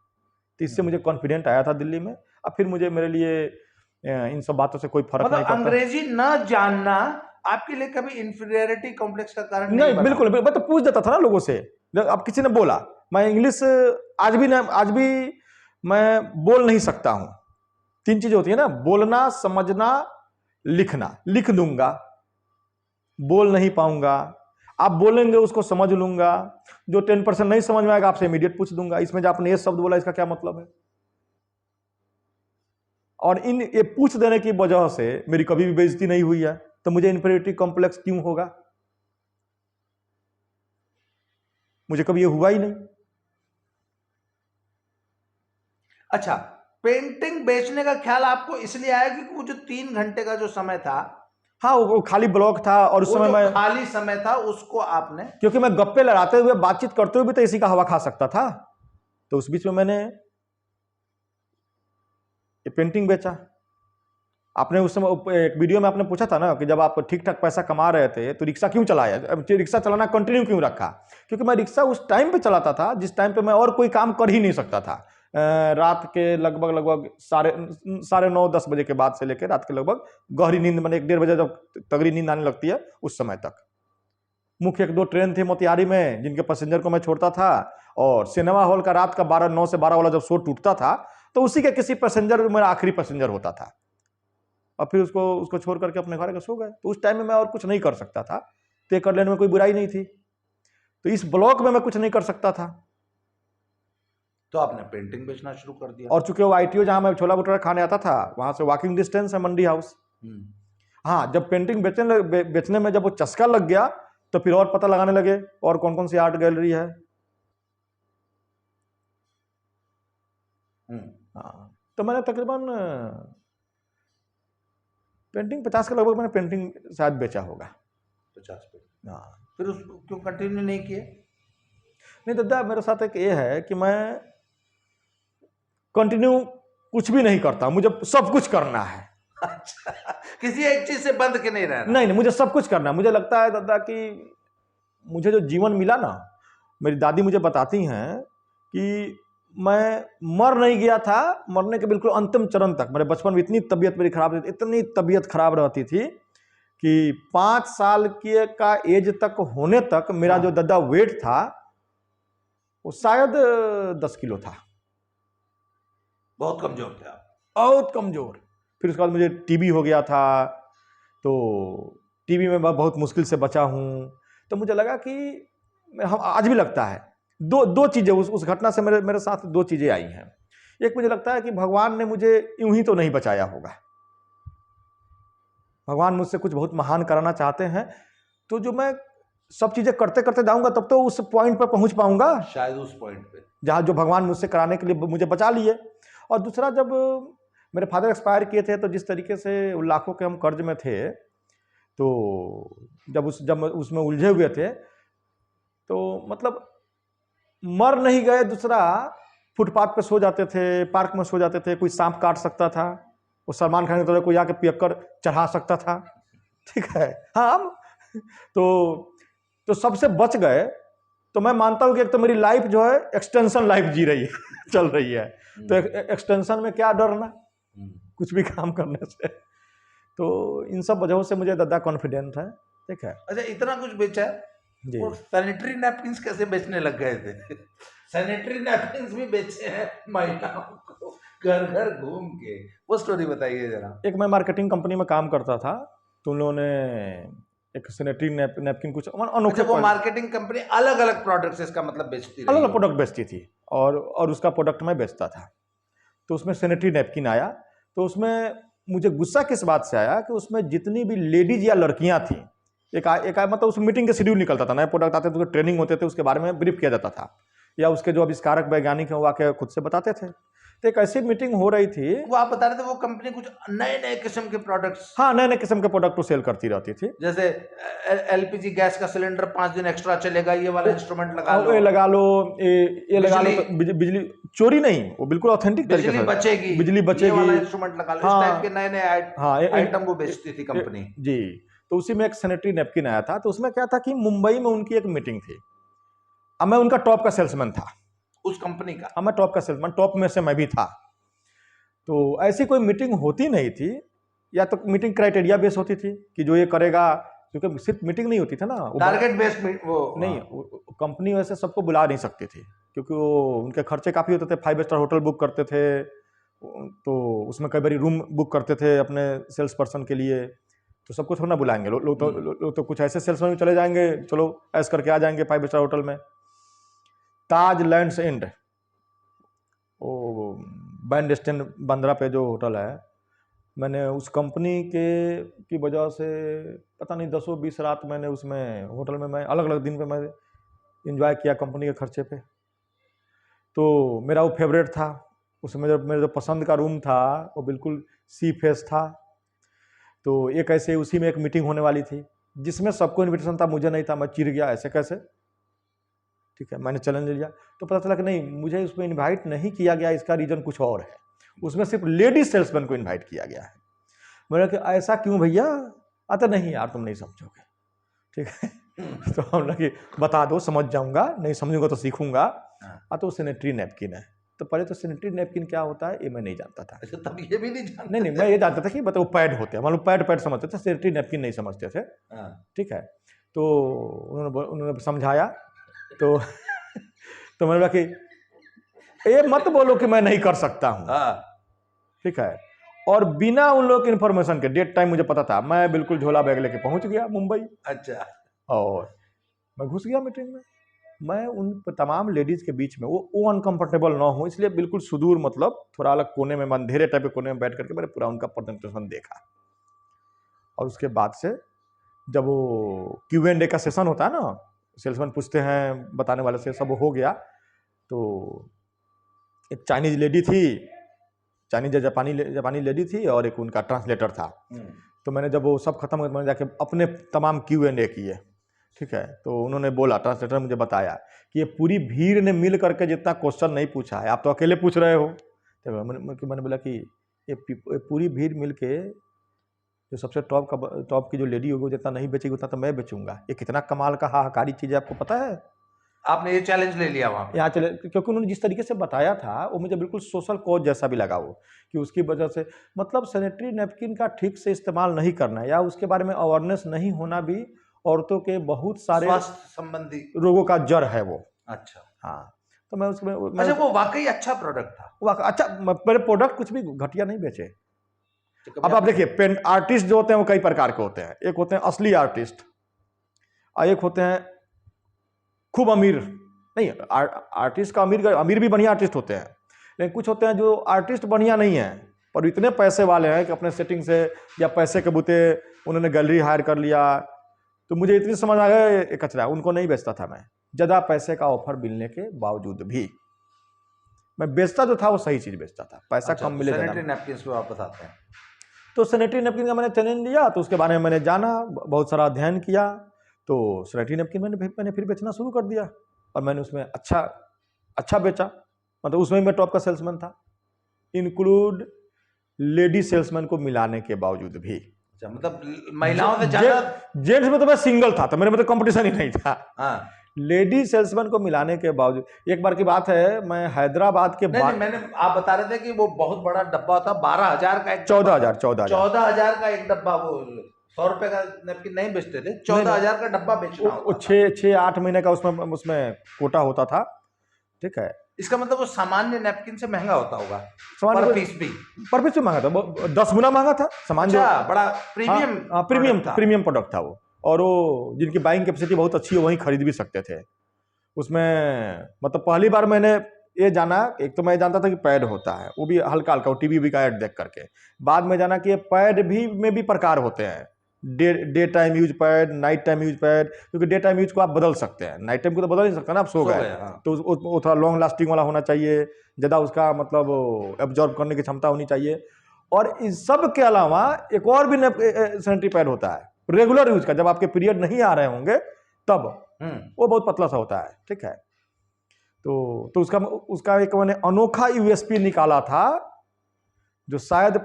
तो इससे मुझे कॉन्फिडेंट आया था दिल्ली में। अब फिर मुझे मेरे लिए इन सब बातों से कोई फर्क नहीं पड़ता। अंग्रेजी न जानना आपके लिए कभी इंफीरियरिटी कॉम्प्लेक्स का कारण नहीं बिल्कुल, मैं तो पूछ देता था ना लोगों से, अब किसी ने बोला, मैं इंग्लिश आज भी मैं बोल नहीं सकता हूं। 3 चीजें होती है ना, बोलना, समझना, लिखना। लिख दूंगा, बोल नहीं पाऊंगा, आप बोलेंगे उसको समझ लूंगा, जो 10% नहीं समझ में आएगा आपसे इमीडिएट पूछ दूंगा, इसमें जो आपने ये शब्द बोला इसका क्या मतलब है। और ये पूछ देने की वजह से मेरी कभी भी बेइज्जती नहीं हुई है, तो मुझे इंफीरियरिटी कॉम्प्लेक्स क्यों होगा? मुझे कभी ये हुआ ही नहीं। अच्छा, पेंटिंग बेचने का ख्याल आपको इसलिए आया क्योंकि वो जो 3 घंटे का जो समय था, हाँ वो खाली ब्लॉक था, और उस समय मैं खाली समय था उसको आपने, क्योंकि मैं गप्पे लड़ाते हुए बातचीत करते हुए भी तो इसी का हवा खा सकता था, तो उस बीच में मैंने ये पेंटिंग बेचा। आपने उस समय एक वीडियो में आपने पूछा था ना कि जब आप ठीक ठाक पैसा कमा रहे थे तो रिक्शा क्यों चलाया, रिक्शा चलाना कंटिन्यू क्यों रखा? क्योंकि मैं रिक्शा उस टाइम पे चलाता था जिस टाइम पे मैं और कोई काम कर ही नहीं सकता था। रात के लगभग 9:30-10 बजे के बाद से लेकर रात के लगभग गहरी नींद, मैंने 1-1:30 बजे जब तगड़ी नींद आने लगती है उस समय तक। मुख्य 1-2 ट्रेन थे मोतिहारी में जिनके पैसेंजर को मैं छोड़ता था, और सिनेमा हॉल का रात का 9 से 12 वाला जब शो टूटता था तो उसी के किसी पैसेंजर मेरा आखिरी पैसेंजर होता था। और फिर उसको उसको छोड़ करके अपने घर के सो गए। तो उस टाइम में मैं और कुछ नहीं कर सकता था, तो ये कर लेने में कोई बुराई नहीं थी। तो इस ब्लॉक में मैं कुछ नहीं कर सकता था, तो आपने पेंटिंग बेचना शुरू कर दिया। और चूंकि वो ITO जहाँ मैं छोला भटूरा खाने आता था वहां से वॉकिंग डिस्टेंस है मंडी हाउस। हाँ, जब पेंटिंग बेचने में जब वो चस्का लग गया तो फिर और पता लगाने लगे और कौन कौन सी आर्ट गैलरी है। हाँ, तो मैंने तकरीबन पेंटिंग 50 के लगभग मैंने पेंटिंग शायद बेचा होगा। 50 पे। हाँ, फिर उसको क्यों कंटिन्यू नहीं किए? नहीं दादा, मेरे साथ एक ये है कि मैं कंटिन्यू कुछ भी नहीं करता, मुझे सब कुछ करना है। अच्छा, किसी एक चीज से बंध के नहीं रहना। नहीं, मुझे सब कुछ करना है। मुझे लगता है दादा कि मुझे जो जीवन मिला ना, मेरी दादी मुझे बताती हैं कि मैं मर नहीं गया था, मरने के बिल्कुल अंतिम चरण तक। मेरे बचपन में इतनी तबीयत मेरी खराब रहती, इतनी तबीयत खराब रहती थी कि 5 साल का एज तक होने तक मेरा जो दादा वेट था वो शायद 10 किलो था। बहुत कमजोर थे आप। बहुत कमजोर। फिर उसके बाद मुझे टीबी हो गया था, तो टीबी में मैं बहुत मुश्किल से बचा हूँ। तो मुझे लगा कि हम आज भी लगता है दो चीज़ें उस घटना से मेरे साथ 2 चीज़ें आई हैं। एक, मुझे लगता है कि भगवान ने मुझे यूं ही तो नहीं बचाया होगा, भगवान मुझसे कुछ बहुत महान कराना चाहते हैं। तो जो मैं सब चीज़ें करते करते जाऊंगा तब तो उस पॉइंट पर पहुंच पाऊंगा, शायद उस पॉइंट पे जहाँ जो भगवान मुझसे कराने के लिए मुझे बचा लिए। और दूसरा, जब मेरे फादर एक्सपायर किए थे तो जिस तरीके से लाखों के हम कर्ज में थे, तो जब उसमें उलझे हुए थे, तो मतलब मर नहीं गए। दूसरा, फुटपाथ पे सो जाते थे, पार्क में सो जाते थे, कोई सांप काट सकता था, वो सलमान खान की तरह कोई आके पियक्कर चढ़ा सकता था, ठीक है। हाँ, तो सबसे बच गए। तो मैं मानता हूँ कि एक तो मेरी लाइफ जो है एक्सटेंशन लाइफ जी रही है चल रही है। तो एक्सटेंशन में क्या डरना, कुछ भी काम करने से। तो इन सब वजहों से मुझे दादा कॉन्फिडेंट है, ठीक है। अच्छा, इतना कुछ बेचा है जी। और सैनिटरी नैपकिन्स कैसे बेचने लग गए थे? सैनिटरी नैपकिन्स भी बेचे हैं महिलाओं को घर घर घूम के, वो स्टोरी बताइए जरा। एक, मैं मार्केटिंग कंपनी में काम करता था, तो उन लोगों ने एक सैनिटरी नैपकिन कुछ अनोखे, अच्छा, वो मार्केटिंग कंपनी अलग अलग प्रोडक्ट्स, इसका मतलब बेचती रही अलग अलग हो? प्रोडक्ट बेचती थी, और उसका प्रोडक्ट मैं बेचता था। तो उसमें सैनिटरी नैपकिन आया, तो उसमें मुझे गुस्सा किस बात से आया कि उसमें जितनी भी लेडीज या लड़कियां थी, मतलब उस मीटिंग का शेड्यूल निकलता था, नए प्रोडक्ट आते थे, ट्रेनिंग होते थे, उसके बारे में ब्रीफ किया जाता था, या उसके जो आविष्कारक वैज्ञानिक हैं वो आके खुद से बताते थे। तो एक ऐसी मीटिंग हो रही थी। वो आप बता रहे थे वो कंपनी कुछ नए नए किस्म के प्रोडक्ट्स, हाँ, नए नए किस्म के प्रोडक्ट को सेल करती रहती थी। जैसे LPG गैस का सिलेंडर 5 दिन एक्स्ट्रा चलेगा, ये वाला इंस्ट्रूमेंट लगा लो, ये लगा लो, ये लगा लो, तो बिजली चोरी नहीं, वो बिल्कुल ऑथेंटिक तरीके से बचेगी, बिजली बचेगी, ये वाला इंस्ट्रूमेंट लगा लो। हाँ, इस टाइप के नए नए आइटम वो बेचती थी कंपनी जी। तो उसी में एक सैनिटरी नैपकिन आया था। तो उसमें क्या था कि मुंबई में उनकी एक मीटिंग थी। अब मैं उनका टॉप का सेल्समैन था, उस कंपनी का। हाँ, मैं टॉप का सेल्समैन, टॉप में से मैं भी था। तो ऐसी कोई मीटिंग होती नहीं थी, या तो मीटिंग क्राइटेरिया बेस होती थी कि जो ये करेगा, क्योंकि सिर्फ मीटिंग नहीं होती थी ना, टारगेट बेस्ड वो नहीं, कंपनी वैसे सबको बुला नहीं सकती थी, क्योंकि वो उनके खर्चे काफ़ी होते थे। 5 स्टार होटल बुक करते थे, तो उसमें कई बार रूम बुक करते थे अपने सेल्स पर्सन के लिए, तो सबको थोड़ा ना बुलाएंगे। लोग तो कुछ ऐसे सेल्समैन भी चले जाएंगे, चलो ऐस करके आ जाएंगे 5 स्टार होटल में। ताज लैंड्स एंड, वो बैंड स्टैंड बांद्रा पे जो होटल है, मैंने उस कंपनी की वजह से पता नहीं 10-20 रात मैंने उसमें होटल में, मैं अलग अलग दिन पे मैं एंजॉय किया कंपनी के खर्चे पे। तो मेरा वो फेवरेट था, उसमें जो मेरा जो पसंद का रूम था वो बिल्कुल सी फेस था। तो एक ऐसे उसी में एक मीटिंग होने वाली थी जिसमें सबको इन्विटेशन था, मुझे नहीं था। मैं चिढ़ गया, ऐसे कैसे, ठीक है, मैंने चैलेंज लिया। तो पता चला कि नहीं, मुझे उसमें इन्वाइट नहीं किया गया, इसका रीज़न कुछ और है। उसमें सिर्फ लेडीज सेल्समैन को इन्वाइट किया गया है। मैंने कहा ऐसा क्यों भैया? आता नहीं यार, तुम नहीं समझोगे, ठीक है। तो हम लगे बता दो, समझ जाऊंगा, नहीं समझूंगा तो सीखूंगा। तो सैनिटरी नैपकिन है। तो पहले तो सैनिटरी नैपकिन क्या होता है ये मैं नहीं जानता था। तब ये भी नहीं जानते? नहीं, मैं ये जानता था कि मतलब वो पैड होते हैं, मतलब पैड समझते थे, सैनिटरी नैपकिन नहीं समझते थे, ठीक है। तो उन्होंने समझाया, तो तो मैंने कहा कि ये मत बोलो कि मैं नहीं कर सकता हूँ, ठीक है। और बिना उन लोग की इन्फॉर्मेशन के, डेट टाइम मुझे पता था, मैं बिल्कुल झोला बैग लेके पहुंच गया मुंबई। अच्छा। और मैं घुस गया मीटिंग में। मैं उन तमाम लेडीज के बीच में वो अनकंफर्टेबल ना हो, इसलिए बिल्कुल सुदूर, मतलब थोड़ा अलग कोने में, अंधेरे टाइप के कोने में बैठ करके मैंने पूरा उनका प्रेजेंटेशन देखा। और उसके बाद से जब वो Q&A का सेशन होता है ना, सेल्समैन पूछते हैं बताने वाले से, सब हो गया। तो एक चाइनीज लेडी थी, चाइनीज जापानी लेडी थी, और एक उनका ट्रांसलेटर था। तो मैंने जब वो सब खत्म, मैंने जाके अपने तमाम Q&A किए, ठीक है। तो उन्होंने बोला, ट्रांसलेटर मुझे बताया कि ये पूरी भीड़ ने मिल करके जितना क्वेश्चन नहीं पूछा है, आप तो अकेले पूछ रहे हो। तो मैंने बोला कि ये पूरी भीड़ मिल के जो सबसे टॉप की जो लेडी होगी, वो जितना नहीं बेचेगी उतना तो मैं बेचूंगा। ये कितना कमाल का हाहाकारी चीज़ है, आपको पता है? आपने ये चैलेंज ले लिया वहां पे? यहाँ चले, क्योंकि उन्होंने जिस तरीके से बताया था वो मुझे बिल्कुल सोशल कॉज जैसा भी लगा, वो कि उसकी वजह से, मतलब सैनिटरी नैपकिन का ठीक से इस्तेमाल नहीं करना या उसके बारे में अवेयरनेस नहीं होना भी औरतों के बहुत सारे स्वास्थ्य संबंधी रोगों का जड़ है वो। अच्छा। हाँ, तो मैं उसमें अच्छा, वो वाकई अच्छा प्रोडक्ट था? अच्छा, मेरे प्रोडक्ट कुछ भी घटिया नहीं बेचे। अब आप देखिए, पेन आर्टिस्ट जो होते हैं वो कई प्रकार के होते हैं। एक होते हैं असली आर्टिस्ट, और एक होते हैं खूब अमीर। नहीं, आर्टिस्ट का अमीर भी बढ़िया आर्टिस्ट होते हैं, लेकिन कुछ होते हैं जो आर्टिस्ट बढ़िया नहीं है पर इतने पैसे वाले हैं कि अपने सेटिंग से या पैसे के बूते उन्होंने गैलरी हायर कर लिया। तो मुझे इतनी समझ आ गया ये कचरा, उनको नहीं बेचता था मैं, ज़्यादा पैसे का ऑफर मिलने के बावजूद भी। मैं बेचता जो था वो सही चीज़ बेचता था, पैसा कम मिले। सैनिटरी नैपकिन पे आप बताते हैं। तो सैनिटरी नैपकिन का मैंने चैलेंज लिया, तो उसके बारे में मैंने जाना, बहुत सारा अध्ययन किया। तो सैनिटरी नैपकिन मैंने फिर बेचना शुरू कर दिया, और मैंने उसमें अच्छा बेचा। मतलब उसमें मैं टॉप का सेल्समैन था, इंक्लूड लेडी सेल्समैन को मिलाने के बावजूद भी। अच्छा, मतलब महिलाओं से ज्यादा? जेंट्स में तो मैं सिंगल था, तो मेरे में तो कंपटीशन ही नहीं था। हाँ। लेडी सेल्समैन को मिलाने के बावजूद, एक बार की बात है, मैं हैदराबाद के नहीं, मैंने, आप बता रहे थे कि वो बहुत बड़ा डब्बा था, 12,000 का एक, 14,000 का एक डब्बा। वो 100 रुपए का नैपकिन नहीं बेचते थे, 14,000 का डब्बा बेचना होता था। 6-8 महीने का उसमें कोटा होता था, ठीक है। इसका मतलब वो सामान्य नैपकिन से महंगा होता होगा, पर पीस भी महंगा था, 10 गुना महंगा था सामान। अच्छा, बड़ा प्रीमियम प्रोडक्ट था वो। और वो जिनकी बाइंग कैपेसिटी बहुत अच्छी है वहीं खरीद भी सकते थे उसमें। मतलब पहली बार मैंने ये जाना, एक तो मैं जानता था कि पैड होता है, वो भी हल्का हल्का, वो टीवी का ऐड देख करके। बाद में जाना कि पैड भी में भी प्रकार होते हैं, day time use pad, night time use pad. क्योंकि डे टाइम यूज को आप बदल सकते हैं, नाइट टाइम को तो बदल नहीं सकते ना, आप सो गए। हाँ। तो वो थोड़ा लॉन्ग लास्टिंग वाला होना चाहिए, ज़्यादा उसका मतलब एब्जॉर्ब करने की क्षमता होनी चाहिए। और इस सब के अलावा एक और भी सैनिटरी पैड होता है रेगुलर यूज का, जब आपके पीरियड नहीं आ रहे होंगे तब, वो बहुत पतला सा होता है, ठीक है। तो उसका एक मैंने अनोखा यूएसपी निकाला था, जो शायद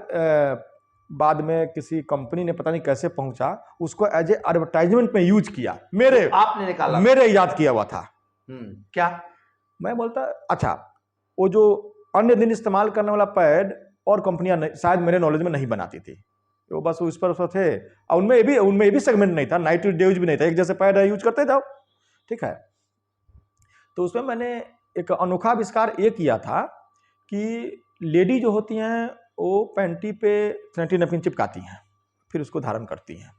बाद में किसी कंपनी ने पता नहीं कैसे पहुंचा, उसको एज ए एडवर्टाइजमेंट में यूज किया। आपने निकाला? मेरे याद किया हुआ था। क्या? मैं बोलता, अच्छा, वो जो अन्य दिन इस्तेमाल करने वाला पैड और कंपनियां शायद मेरे नॉलेज में नहीं बनाती थी, वो बस उस पर थे। और उनमें भी सेगमेंट नहीं था, नाइट डे यूज भी नहीं था, एक जैसे पैड यूज करते जाओ, ठीक है। तो उसमें मैंने एक अनोखा आविष्कार ये किया था कि लेडी जो होती हैं वो पैंटी पे सैनिटरी नैपकिन चिपकाती हैं, फिर उसको धारण करती हैं।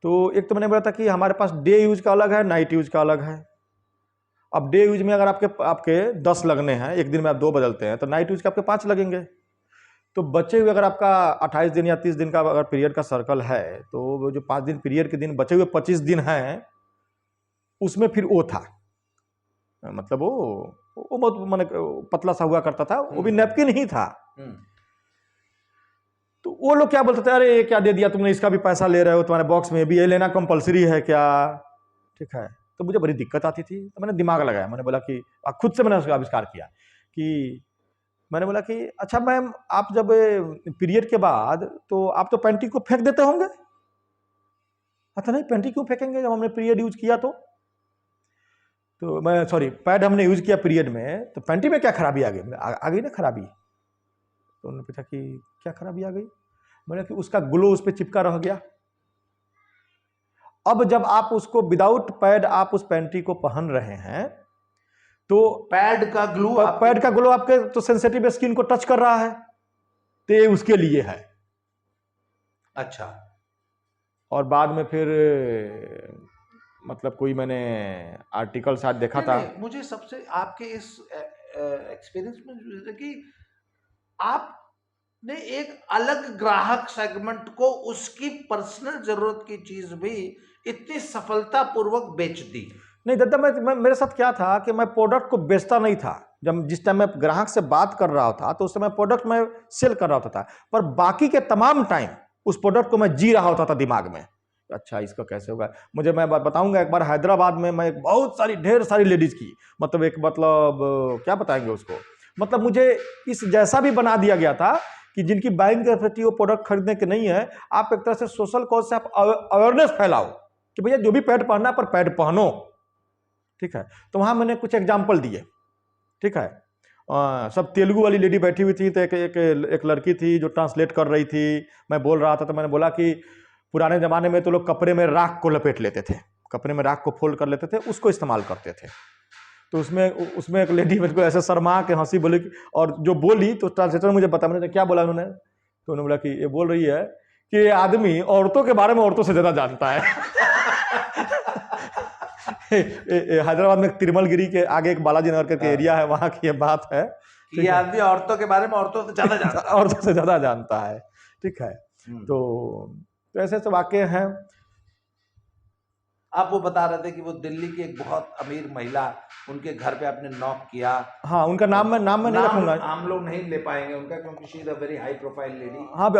तो एक तो मैंने बोला था कि हमारे पास डे यूज का अलग है, नाइट यूज का अलग है। अब डे यूज में अगर आपके 10 लगने हैं, एक दिन में आप 2 बदलते हैं, तो नाइट यूज के आपके 5 लगेंगे। तो बचे हुए, अगर आपका 28 दिन या 30 दिन का अगर पीरियड का सर्कल है, तो वो जो 5 दिन पीरियड के दिन बचे हुए 25 दिन हैं, उसमें फिर वो था, मतलब वो बहुत माने पतला सा हुआ करता था, वो भी नैपकिन ही था। तो वो लोग क्या बोलते थे, अरे ये क्या दे दिया तुमने, इसका भी पैसा ले रहे हो, तुम्हारे बॉक्स में भी ये लेना कंपलसरी है क्या, ठीक है। तो मुझे बड़ी दिक्कत आती थी, तो मैंने दिमाग लगाया, मैंने बोला कि खुद से मैंने उसका आविष्कार किया कि मैंने बोला कि अच्छा मैम, आप जब पीरियड के बाद तो आप तो पैंटी को फेंक देते होंगे। अच्छा, नहीं, पैंटी क्यों फेंकेंगे, जब हमने पीरियड यूज किया तो मैं पैड हमने यूज किया पीरियड में, तो पैंटी में क्या खराबी आ गई ना खराबी। तो उन्होंने पूछा कि क्या खराबी आ गई। मैंने कि उसका ग्लो उस पर चिपका रह गया। अब जब आप उसको विदाउट पैड आप उस पैंटी को पहन रहे हैं, तो पैड का ग्लो आपके तो सेंसिटिव स्किन को टच कर रहा है, तो ये उसके लिए है। अच्छा, और बाद में फिर मतलब कोई मैंने आर्टिकल शायद देखा था। नहीं, मुझे सबसे आपके इस एक्सपीरियंस में जो है कि आपने एक अलग ग्राहक सेगमेंट को उसकी पर्सनल जरूरत की चीज भी इतनी सफलतापूर्वक बेच दी। नहीं दादा, मैं मेरे साथ क्या था कि मैं प्रोडक्ट को बेचता नहीं था। जब जिस टाइम मैं ग्राहक से बात कर रहा था तो उस समय प्रोडक्ट मैं सेल कर रहा होता था, पर बाकी के तमाम टाइम उस प्रोडक्ट को मैं जी रहा होता था दिमाग में। अच्छा इसका कैसे होगा। मुझे मैं बताऊंगा, एक बार हैदराबाद में मैं एक बहुत सारी ढेर सारी लेडीज की मतलब एक मतलब क्या बताएंगे उसको, मतलब मुझे इस जैसा भी बना दिया गया था कि जिनकी बाइंग कैपेसिटी वो प्रोडक्ट खरीदने के नहीं है, आप एक तरह से सोशल कॉज से आप अवेयरनेस फैलाओ कि भैया जो भी पैड पहनना पर पैड पहनो। ठीक है, तो वहां मैंने कुछ एग्जाम्पल दिए। ठीक है, सब तेलुगु वाली लेडी बैठी हुई थी, तो एक लड़की थी जो ट्रांसलेट कर रही थी। मैं बोल रहा था तो मैंने बोला कि पुराने ज़माने में तो लोग कपड़े में राख को लपेट लेते थे, कपड़े में राख को फोल्ड कर लेते थे, उसको इस्तेमाल करते थे। तो उसमें एक लेडी मेरे को ऐसे शर्मा के हंसी बोली और जो बोली तो ट्रांसलेटर मुझे बता, मैंने क्या बोला उन्होंने, तो उन्होंने बोला कि ये बोल रही है कि ये आदमी औरतों के बारे में औरतों से ज़्यादा जानता है। हैदराबाद में तिरुमलगिरी के आगे एक बालाजी नगर करके एरिया है, वहां की ये बात है। ये आदमी औरतों के बारे में औरतों से ज्यादा जानता है। औरतों से ज्यादा जानता है। ठीक है, तो ऐसे ऐसे वाक्य हैं। आप वो बता रहे थे कि वो दिल्ली की एक बहुत अमीर महिला, उनके घर पे आपने नॉक किया। हाँ, उनका नाम मैं नहीं रखूंगा, हम लोग नहीं ले पाएंगे उनका क्योंकि she is a very high profile lady. हाँ,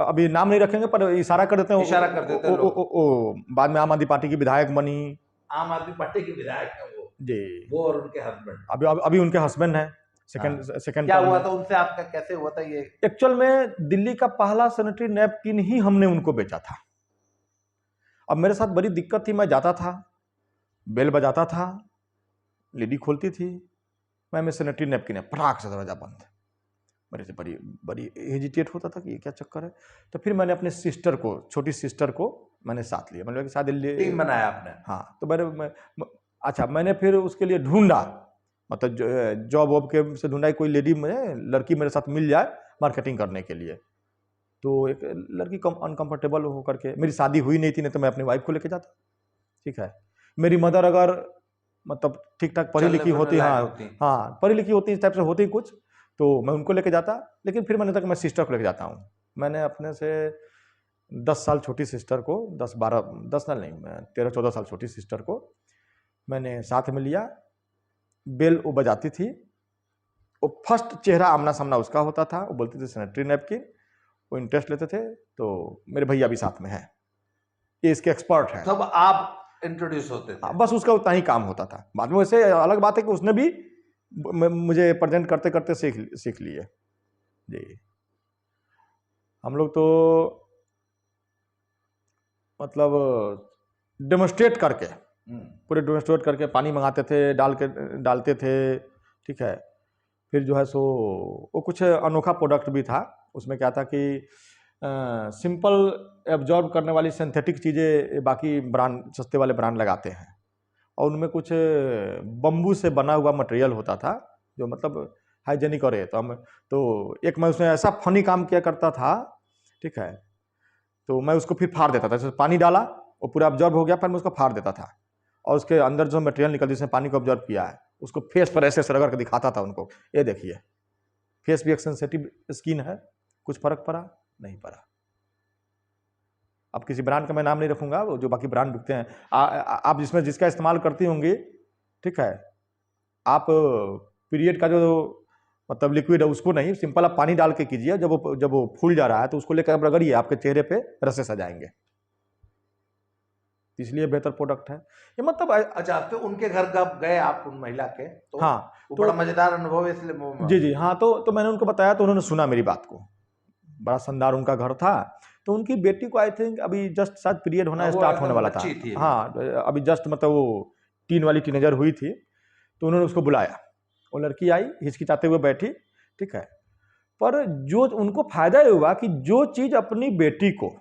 अभी नाम नहीं रखेंगे पर इशारा कर देते हैं, इशारा कर देते हैं लोग। बाद में आम आदमी पार्टी की विधायक बनी। आम आदमी पार्टी की विधायक है वो जी, वो और उनके हस्बैंड। अभी उनके हस्बैंड है। सेकंड क्या हुआ था उनसे, आपका कैसे हुआ था ये? एक्चुअल में दिल्ली का पहला सैनिटरी नैपकिन ही हमने उनको बेचा था। अब मेरे साथ बड़ी दिक्कत थी, मैं जाता था, बेल बजाता था, लेडी खोलती थी, मैं सैनिटरी नैपकिन है, फटाक से दरवाजा बंद। मेरे से बड़ी बड़ी हेजिटेट होता था कि ये क्या चक्कर है। तो फिर मैंने अपने सिस्टर को, छोटी सिस्टर को मैंने साथ लिया, मतलब कि शादी टीम बनाया आपने? हाँ, तो अच्छा मैंने फिर उसके लिए ढूंढा, मतलब जॉब वॉब के से ढूंढा, कोई लेडी में लड़की मेरे साथ मिल जाए मार्केटिंग करने के लिए। तो एक लड़की अनकंफर्टेबल होकर के, मेरी शादी हुई नहीं थी, नहीं तो मैं अपनी वाइफ को लेके जाता। ठीक है, मेरी मदर अगर मतलब ठीक ठाक पढ़ी लिखी होती, हाँ पढ़ी लिखी होती, इस टाइप से होती कुछ, तो मैं उनको लेके जाता। लेकिन फिर मैंने तक मैं सिस्टर को लेके जाता हूँ। मैंने अपने से 10 साल छोटी सिस्टर को, 10 साल नहीं, मैं 13-14 साल छोटी सिस्टर को मैंने साथ में लिया। बेल वो बजाती थी, वो फर्स्ट चेहरा आमना सामना उसका होता था, वो बोलती थी सैनिटरी नैपकिन, वो इंटरेस्ट लेते थे। तो मेरे भैया भी साथ में है, ये इसके एक्सपर्ट हैं। तब आप इंट्रोड्यूस होते थे? बस उसका उतना ही काम होता था। बाद में वैसे अलग बात है कि उसने भी मुझे प्रेजेंट करते करते सीख लिए। जी, हम लोग तो मतलब डेमोस्ट्रेट करके, पूरे डेमोस्ट्रेट करके पानी मंगाते थे, डालते थे। ठीक है, फिर जो है सो वो कुछ अनोखा प्रोडक्ट भी था। उसमें क्या था कि सिंपल एब्जॉर्ब करने वाली सिंथेटिक चीज़ें बाकी ब्रांड, सस्ते वाले ब्रांड लगाते हैं, और उनमें कुछ बम्बू से बना हुआ मटेरियल होता था जो मतलब हाइजेनिक और तो एक मैं उसमें ऐसा फनी काम किया करता था। ठीक है, तो मैं उसको फिर फाड़ देता था, जैसे पानी डाला वो पूरा ऑब्जॉर्ब हो गया, फिर मैं उसको फाड़ देता था, और उसके अंदर जो मटेरियल निकल जिसने पानी को ऑब्जॉर्ब किया है उसको फेस पर ऐसे रगड़ कर दिखाता था उनको, ये देखिए फेस भी एक सेंसिटिव स्किन है, कुछ फर्क पड़ा नहीं पड़ा। अब किसी ब्रांड का मैं नाम नहीं रखूंगा, वो जो बाकी ब्रांड बिकते हैं, आप जिसका इस्तेमाल करती होंगी। ठीक है, आप पीरियड का जो मतलब लिक्विड है उसको नहीं, सिंपल आप पानी डाल के कीजिए, जब वो फूल जा रहा है तो उसको लेकर रगड़िए, आपके चेहरे पे रसेस आ जाएंगे, इसलिए बेहतर प्रोडक्ट है ये। मतलब अच्छा, तो उनके घर कब गए आप उन महिला के? तो हाँ, वो बड़ा मजेदार अनुभव है इसलिए। जी हाँ, तो मैंने उनको बताया, तो उन्होंने सुना मेरी बात को, बड़ा शानदार उनका घर था। तो उनकी बेटी को आई थिंक अभी जस्ट शायद पीरियड होना स्टार्ट होने वाला था। हाँ, अभी जस्ट मतलब वो टीन वाली टीनेजर हुई थी, तो उन्होंने उसको बुलाया, वो लड़की आई हिचकिचाते हुए बैठी। ठीक है, पर जो उनको फायदा ये हुआ कि जो चीज़ अपनी बेटी को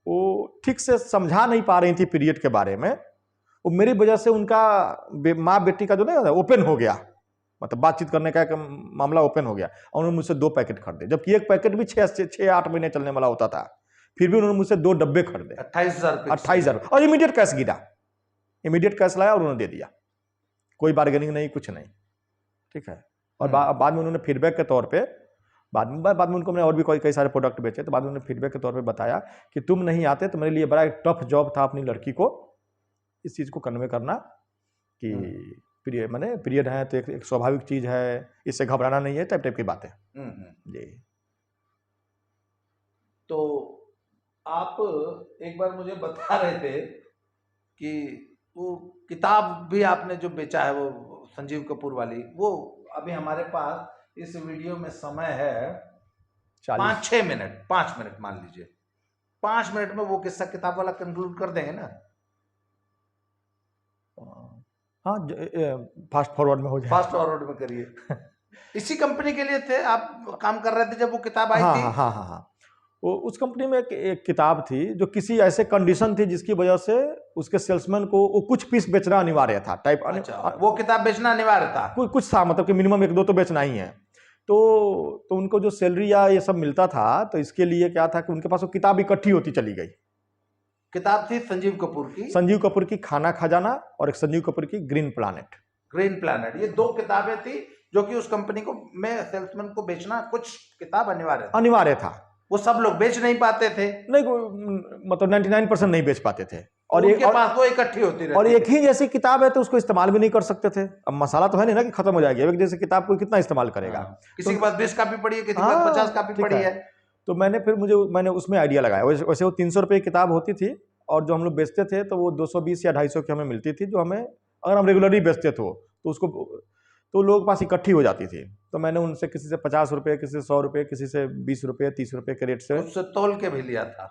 वो ठीक से समझा नहीं पा रही थी पीरियड के बारे में, वो मेरी वजह से उनका माँ बेटी का जो नहीं ओपन हो गया। मतलब बातचीत करने का एक मामला ओपन हो गया और उन्होंने मुझसे 2 पैकेट खरीदे, जबकि एक पैकेट भी 6-8 महीने चलने वाला होता था, फिर भी उन्होंने मुझसे 2 डब्बे खरीदे 28,000 और इमीडिएट कैश गिरा, इमीडिएट कैश लाया और उन्होंने दे दिया, कोई बार्गेनिंग नहीं, कुछ नहीं, ठीक है। और बाद में उन्होंने फीडबैक के तौर पे बाद में उनको मैंने और भी कई सारे प्रोडक्ट बेचे, तो बाद में उन्होंने फीडबैक के तौर पे बताया कि तुम नहीं आते तो मेरे लिए बड़ा एक टफ जॉब था अपनी लड़की को इस चीज़ को कन्वे करना कि पीरियड है तो एक स्वाभाविक चीज़ है, इससे घबराना नहीं है, टाइप की बातें। जी। तो आप एक बार मुझे बता रहे थे कि वो किताब भी आपने जो बेचा है वो संजीव कपूर वाली, वो अभी हमारे पास इस वीडियो में समय है 5-6 मिनट, 5 मिनट मान लीजिए, 5 मिनट में वो किस्सा किताब वाला कंक्लूड कर देंगे ना? हाँ, फास्ट फॉरवर्ड में हो जाए। फास्ट फॉरवर्ड में करिए। इसी कंपनी के लिए थे आप काम कर रहे थे जब वो किताब आई थी? हाँ। वो उस कंपनी में एक किताब थी जो किसी ऐसे कंडीशन थी जिसकी वजह से उसके सेल्समैन को वो कुछ पीस बेचना अनिवार्य था, टाइप। अच्छा, वो किताब बेचना अनिवार्य था? कुछ था, मतलब कि मिनिमम 1-2 तो बेचना ही है। तो उनको जो सैलरी या ये सब मिलता था, तो इसके लिए क्या था कि उनके पास वो किताब इकट्ठी होती चली गई। किताब थी संजीव कपूर की खाना खजाना और एक संजीव कपूर की ग्रीन प्लैनेट। ये 2 किताबें थी जो कि उस कंपनी को में सेल्समैन को बेचना कुछ किताब अनिवार्य था। वो सब लोग बेच नहीं पाते थे, नहीं, मतलब 99% नहीं बेच पाते थे, और उनके पास वो इकट्ठी होती रहती और एक ही जैसी किताब है तो उसको इस्तेमाल भी नहीं कर सकते थे। अब मसाला तो है नहीं ना कि खत्म हो जाएगी, एक जैसी किताब को कितना इस्तेमाल करेगा। किसी के पास 20 कापी पड़ी है, किसी के पास 50 कापी पड़ी है। तो मैंने उसमें आइडिया लगाया। वैसे वो 300 रुपये की किताब होती थी, और जो हम लोग बेचते थे तो वो 220 या 250 की हमें मिलती थी, जो हमें अगर हम रेगुलरली बेचते थे तो उसको तो लोगों के पास इकट्ठी हो जाती थी। तो मैंने उनसे किसी से 50 रुपये, किसी से 100 रुपये, किसी से 20 रुपये, 30 रुपये के रेट से, उससे तौल के भी लिया था।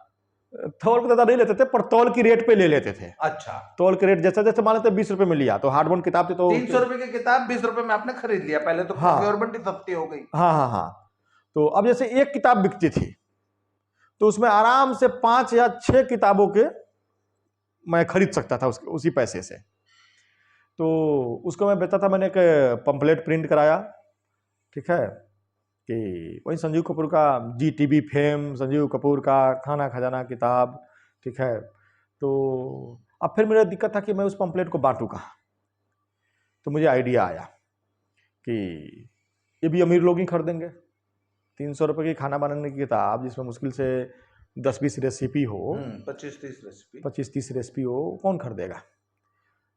तौल के ज़्यादा नहीं लेते थे, पर तौल की रेट पे ले लेते थे। अच्छा, तौल के रेट जैसे जैसे मान लेते 20 रुपये में लिया तो हार्डबोर्ड किताब थी तो 300 रुपये की किताब 20 रुपये में आपने खरीद लिया। पहले तो प्रोक्योरमेंट ही सस्ती हो गई। हाँ। तो अब जैसे एक किताब बिकती थी तो उसमें आराम से 5 या 6 किताबों के मैं खरीद सकता था उसी पैसे से। तो उसको मैं बेचता था। मैंने एक पंपलेट प्रिंट कराया, ठीक है, कि वही संजीव कपूर का GTV फेम, संजीव कपूर का खाना खजाना किताब, ठीक है। तो अब फिर मेरा दिक्कत था कि मैं उस पंपलेट को बांटूँ कहाँ। तो मुझे आइडिया आया कि ये भी अमीर लोग ही खरीदेंगे। 300 रुपये की खाना बनाने की किताब जिसमें मुश्किल से 10-20 रेसिपी हो, 25-30 रेसिपी हो, कौन खरीदेगा।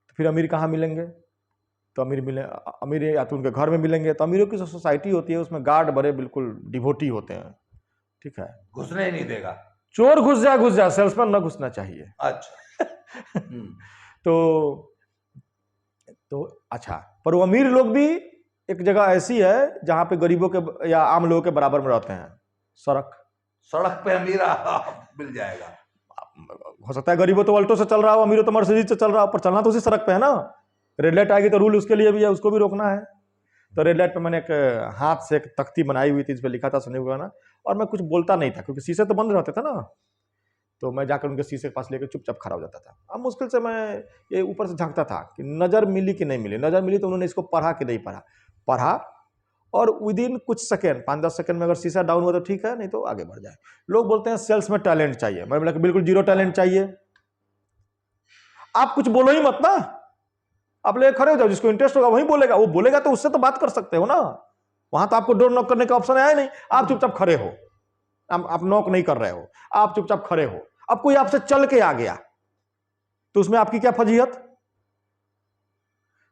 तो फिर अमीर कहाँ मिलेंगे? तो अमीर या तो उनके घर में मिलेंगे। तो अमीरों की जो सोसाइटी होती है उसमें गार्ड बड़े बिल्कुल डिवोटी होते हैं, ठीक है, घुसने ही नहीं देगा। चोर घुस जा, सेल्समैन ना घुसना चाहिए। अच्छा। तो अच्छा, पर वो अमीर लोग भी एक जगह ऐसी है जहां पे गरीबों के या आम लोगों के बराबर में रहते हैं। सड़क पे अमीर मिल जाएगा। हो सकता है गरीबों तो अल्टो से चल रहा हो, अमीरों तो मर्सिडीज से चल रहा हो, पर चलना तो उसी सड़क पे है ना। रेड लाइट आएगी तो रूल उसके लिए भी है, उसको भी रोकना है। तो रेड लाइट पे मैंने एक हाथ से एक तख्ती बनाई हुई थी, इस पर लिखा था संजीव गाना, और मैं कुछ बोलता नहीं था क्योंकि शीशे तो बंद रहते थे ना। तो मैं जाकर उनके शीशे के पास लेकर चुपचाप खड़ा हो जाता था। अब मुश्किल से मैं ये ऊपर से झांकता था कि नज़र मिली कि नहीं मिली। नज़र मिली तो उन्होंने इसको पढ़ा कि नहीं पढ़ा, और विदिन कुछ सेकेंड, 5-10 सेकेंड में अगर शीशा डाउन हुआ तो ठीक है, नहीं तो आगे बढ़ जाए। लोग बोलते हैं सेल्स में टैलेंट चाहिए। मैं बोला कि बिल्कुल 0 टैलेंट चाहिए। आप कुछ बोलो ही मत ना, आप ले खड़े हो जाओ, जिसको इंटरेस्ट होगा वही बोलेगा। वो बोलेगा तो उससे तो बात कर सकते हो ना। वहां तो आपको डोर नॉक करने का ऑप्शन है नहीं। आप चुपचाप खड़े हो, आप नॉक नहीं कर रहे हो, आप चुपचाप खड़े हो। अब कोई आपसे चल के आ गया तो उसमें आपकी क्या फजीहत।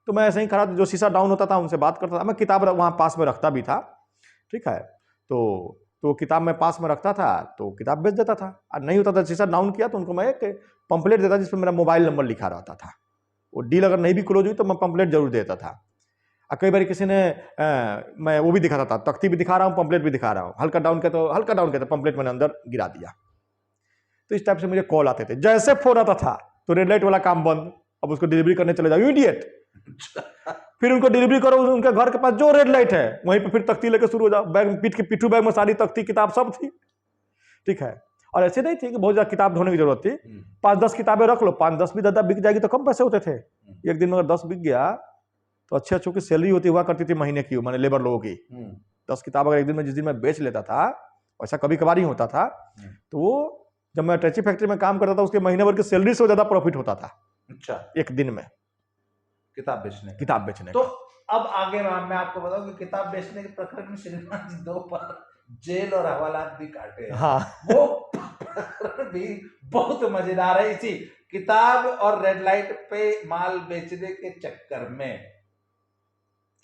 तो मैं ऐसे ही खड़ा, जो शीशा डाउन होता था उनसे बात करता था। मैं किताब वहां पास में रखता भी था, ठीक है। तो किताब मैं पास में रखता था तो किताब बेच देता था। और नहीं होता था, शीशा डाउन किया तो उनको मैं एक पंपलेट देता जिसमें मेरा मोबाइल नंबर लिखा रहता था। वो डील अगर नहीं भी क्लोज हुई तो मैं पंपलेट जरूर देता था। और कई बार किसी ने मैं वो भी दिखाता था, तख्ती भी दिखा रहा हूँ, पंपलेट भी दिखा रहा हूँ। हल्का डाउन किया तो पंपलेट मैंने अंदर गिरा दिया। तो इस टाइप से मुझे कॉल आते थे। जैसे फोन आता था तो रेड लाइट वाला काम बंद, अब उसको डिलीवरी करने चले जाओ इमीडिएट। फिर उनको डिलीवरी करो उनके घर के पास जो रेड लाइट है वहीं पे, फिर तख्ती लेकर शुरू हो जाओ। बैग पिट्ठू बैग में सारी तख्ती किताब सब थी, ठीक है। और ऐसे नहीं थी कि बहुत ज्यादा किताब ढोने की जरूरत थी। 5-10 किताबें रख लो, 5-10 भी ज्यादा बिक जाएगी तो कम पैसे होते थे। एक दिन में अगर 10 बिक गया तो अच्छी अच्छी सैलरी होती हुआ करती थी महीने की, मैंने लेबर लोगों की। 10 किताब अगर एक दिन में, जिस दिन मैं बेच लेता था, ऐसा कभी कभार ही होता था, तो वो जब मैं अटैची फैक्ट्री में काम करता था, उसके महीने भर की सैलरी से ज़्यादा प्रॉफिट होता था। अच्छा, एक दिन में किताब बेचने किताब बेचने तो का। अब आगे मैं आपको बताऊं कि किताब बेचने के प्रकरण में श्रीमान जी 2 बार जेल और हवालात भी काटे हैं। हाँ वो प्रकरण भी बहुत मजेदार है, इसी किताब और रेड लाइट पे माल बेचने के चक्कर में।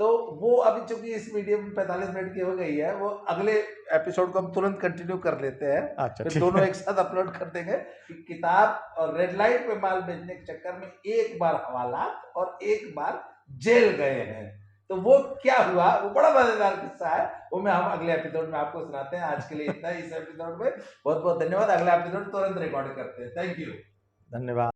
तो वो अभी चूंकि इस वीडियो में 45 मिनट की हो गई है, वो अगले एपिसोड को हम तुरंत कंटिन्यू कर लेते हैं। अच्छा, फिर ठीक दोनों है। एक साथ अपलोड कर देंगे कि किताब और रेड लाइट पे माल बेचने के चक्कर में एक बार हवालात और एक बार जेल गए हैं। तो वो क्या हुआ, वो बड़ा मजेदार किस्सा है, वो मैं हम अगले एपिसोड में आपको सुनाते हैं। आज के लिए इतना ही इस एपिसोड में। बहुत बहुत धन्यवाद। अगला एपिसोड तुरंत रिकॉर्ड करते हैं। Thank you. धन्यवाद।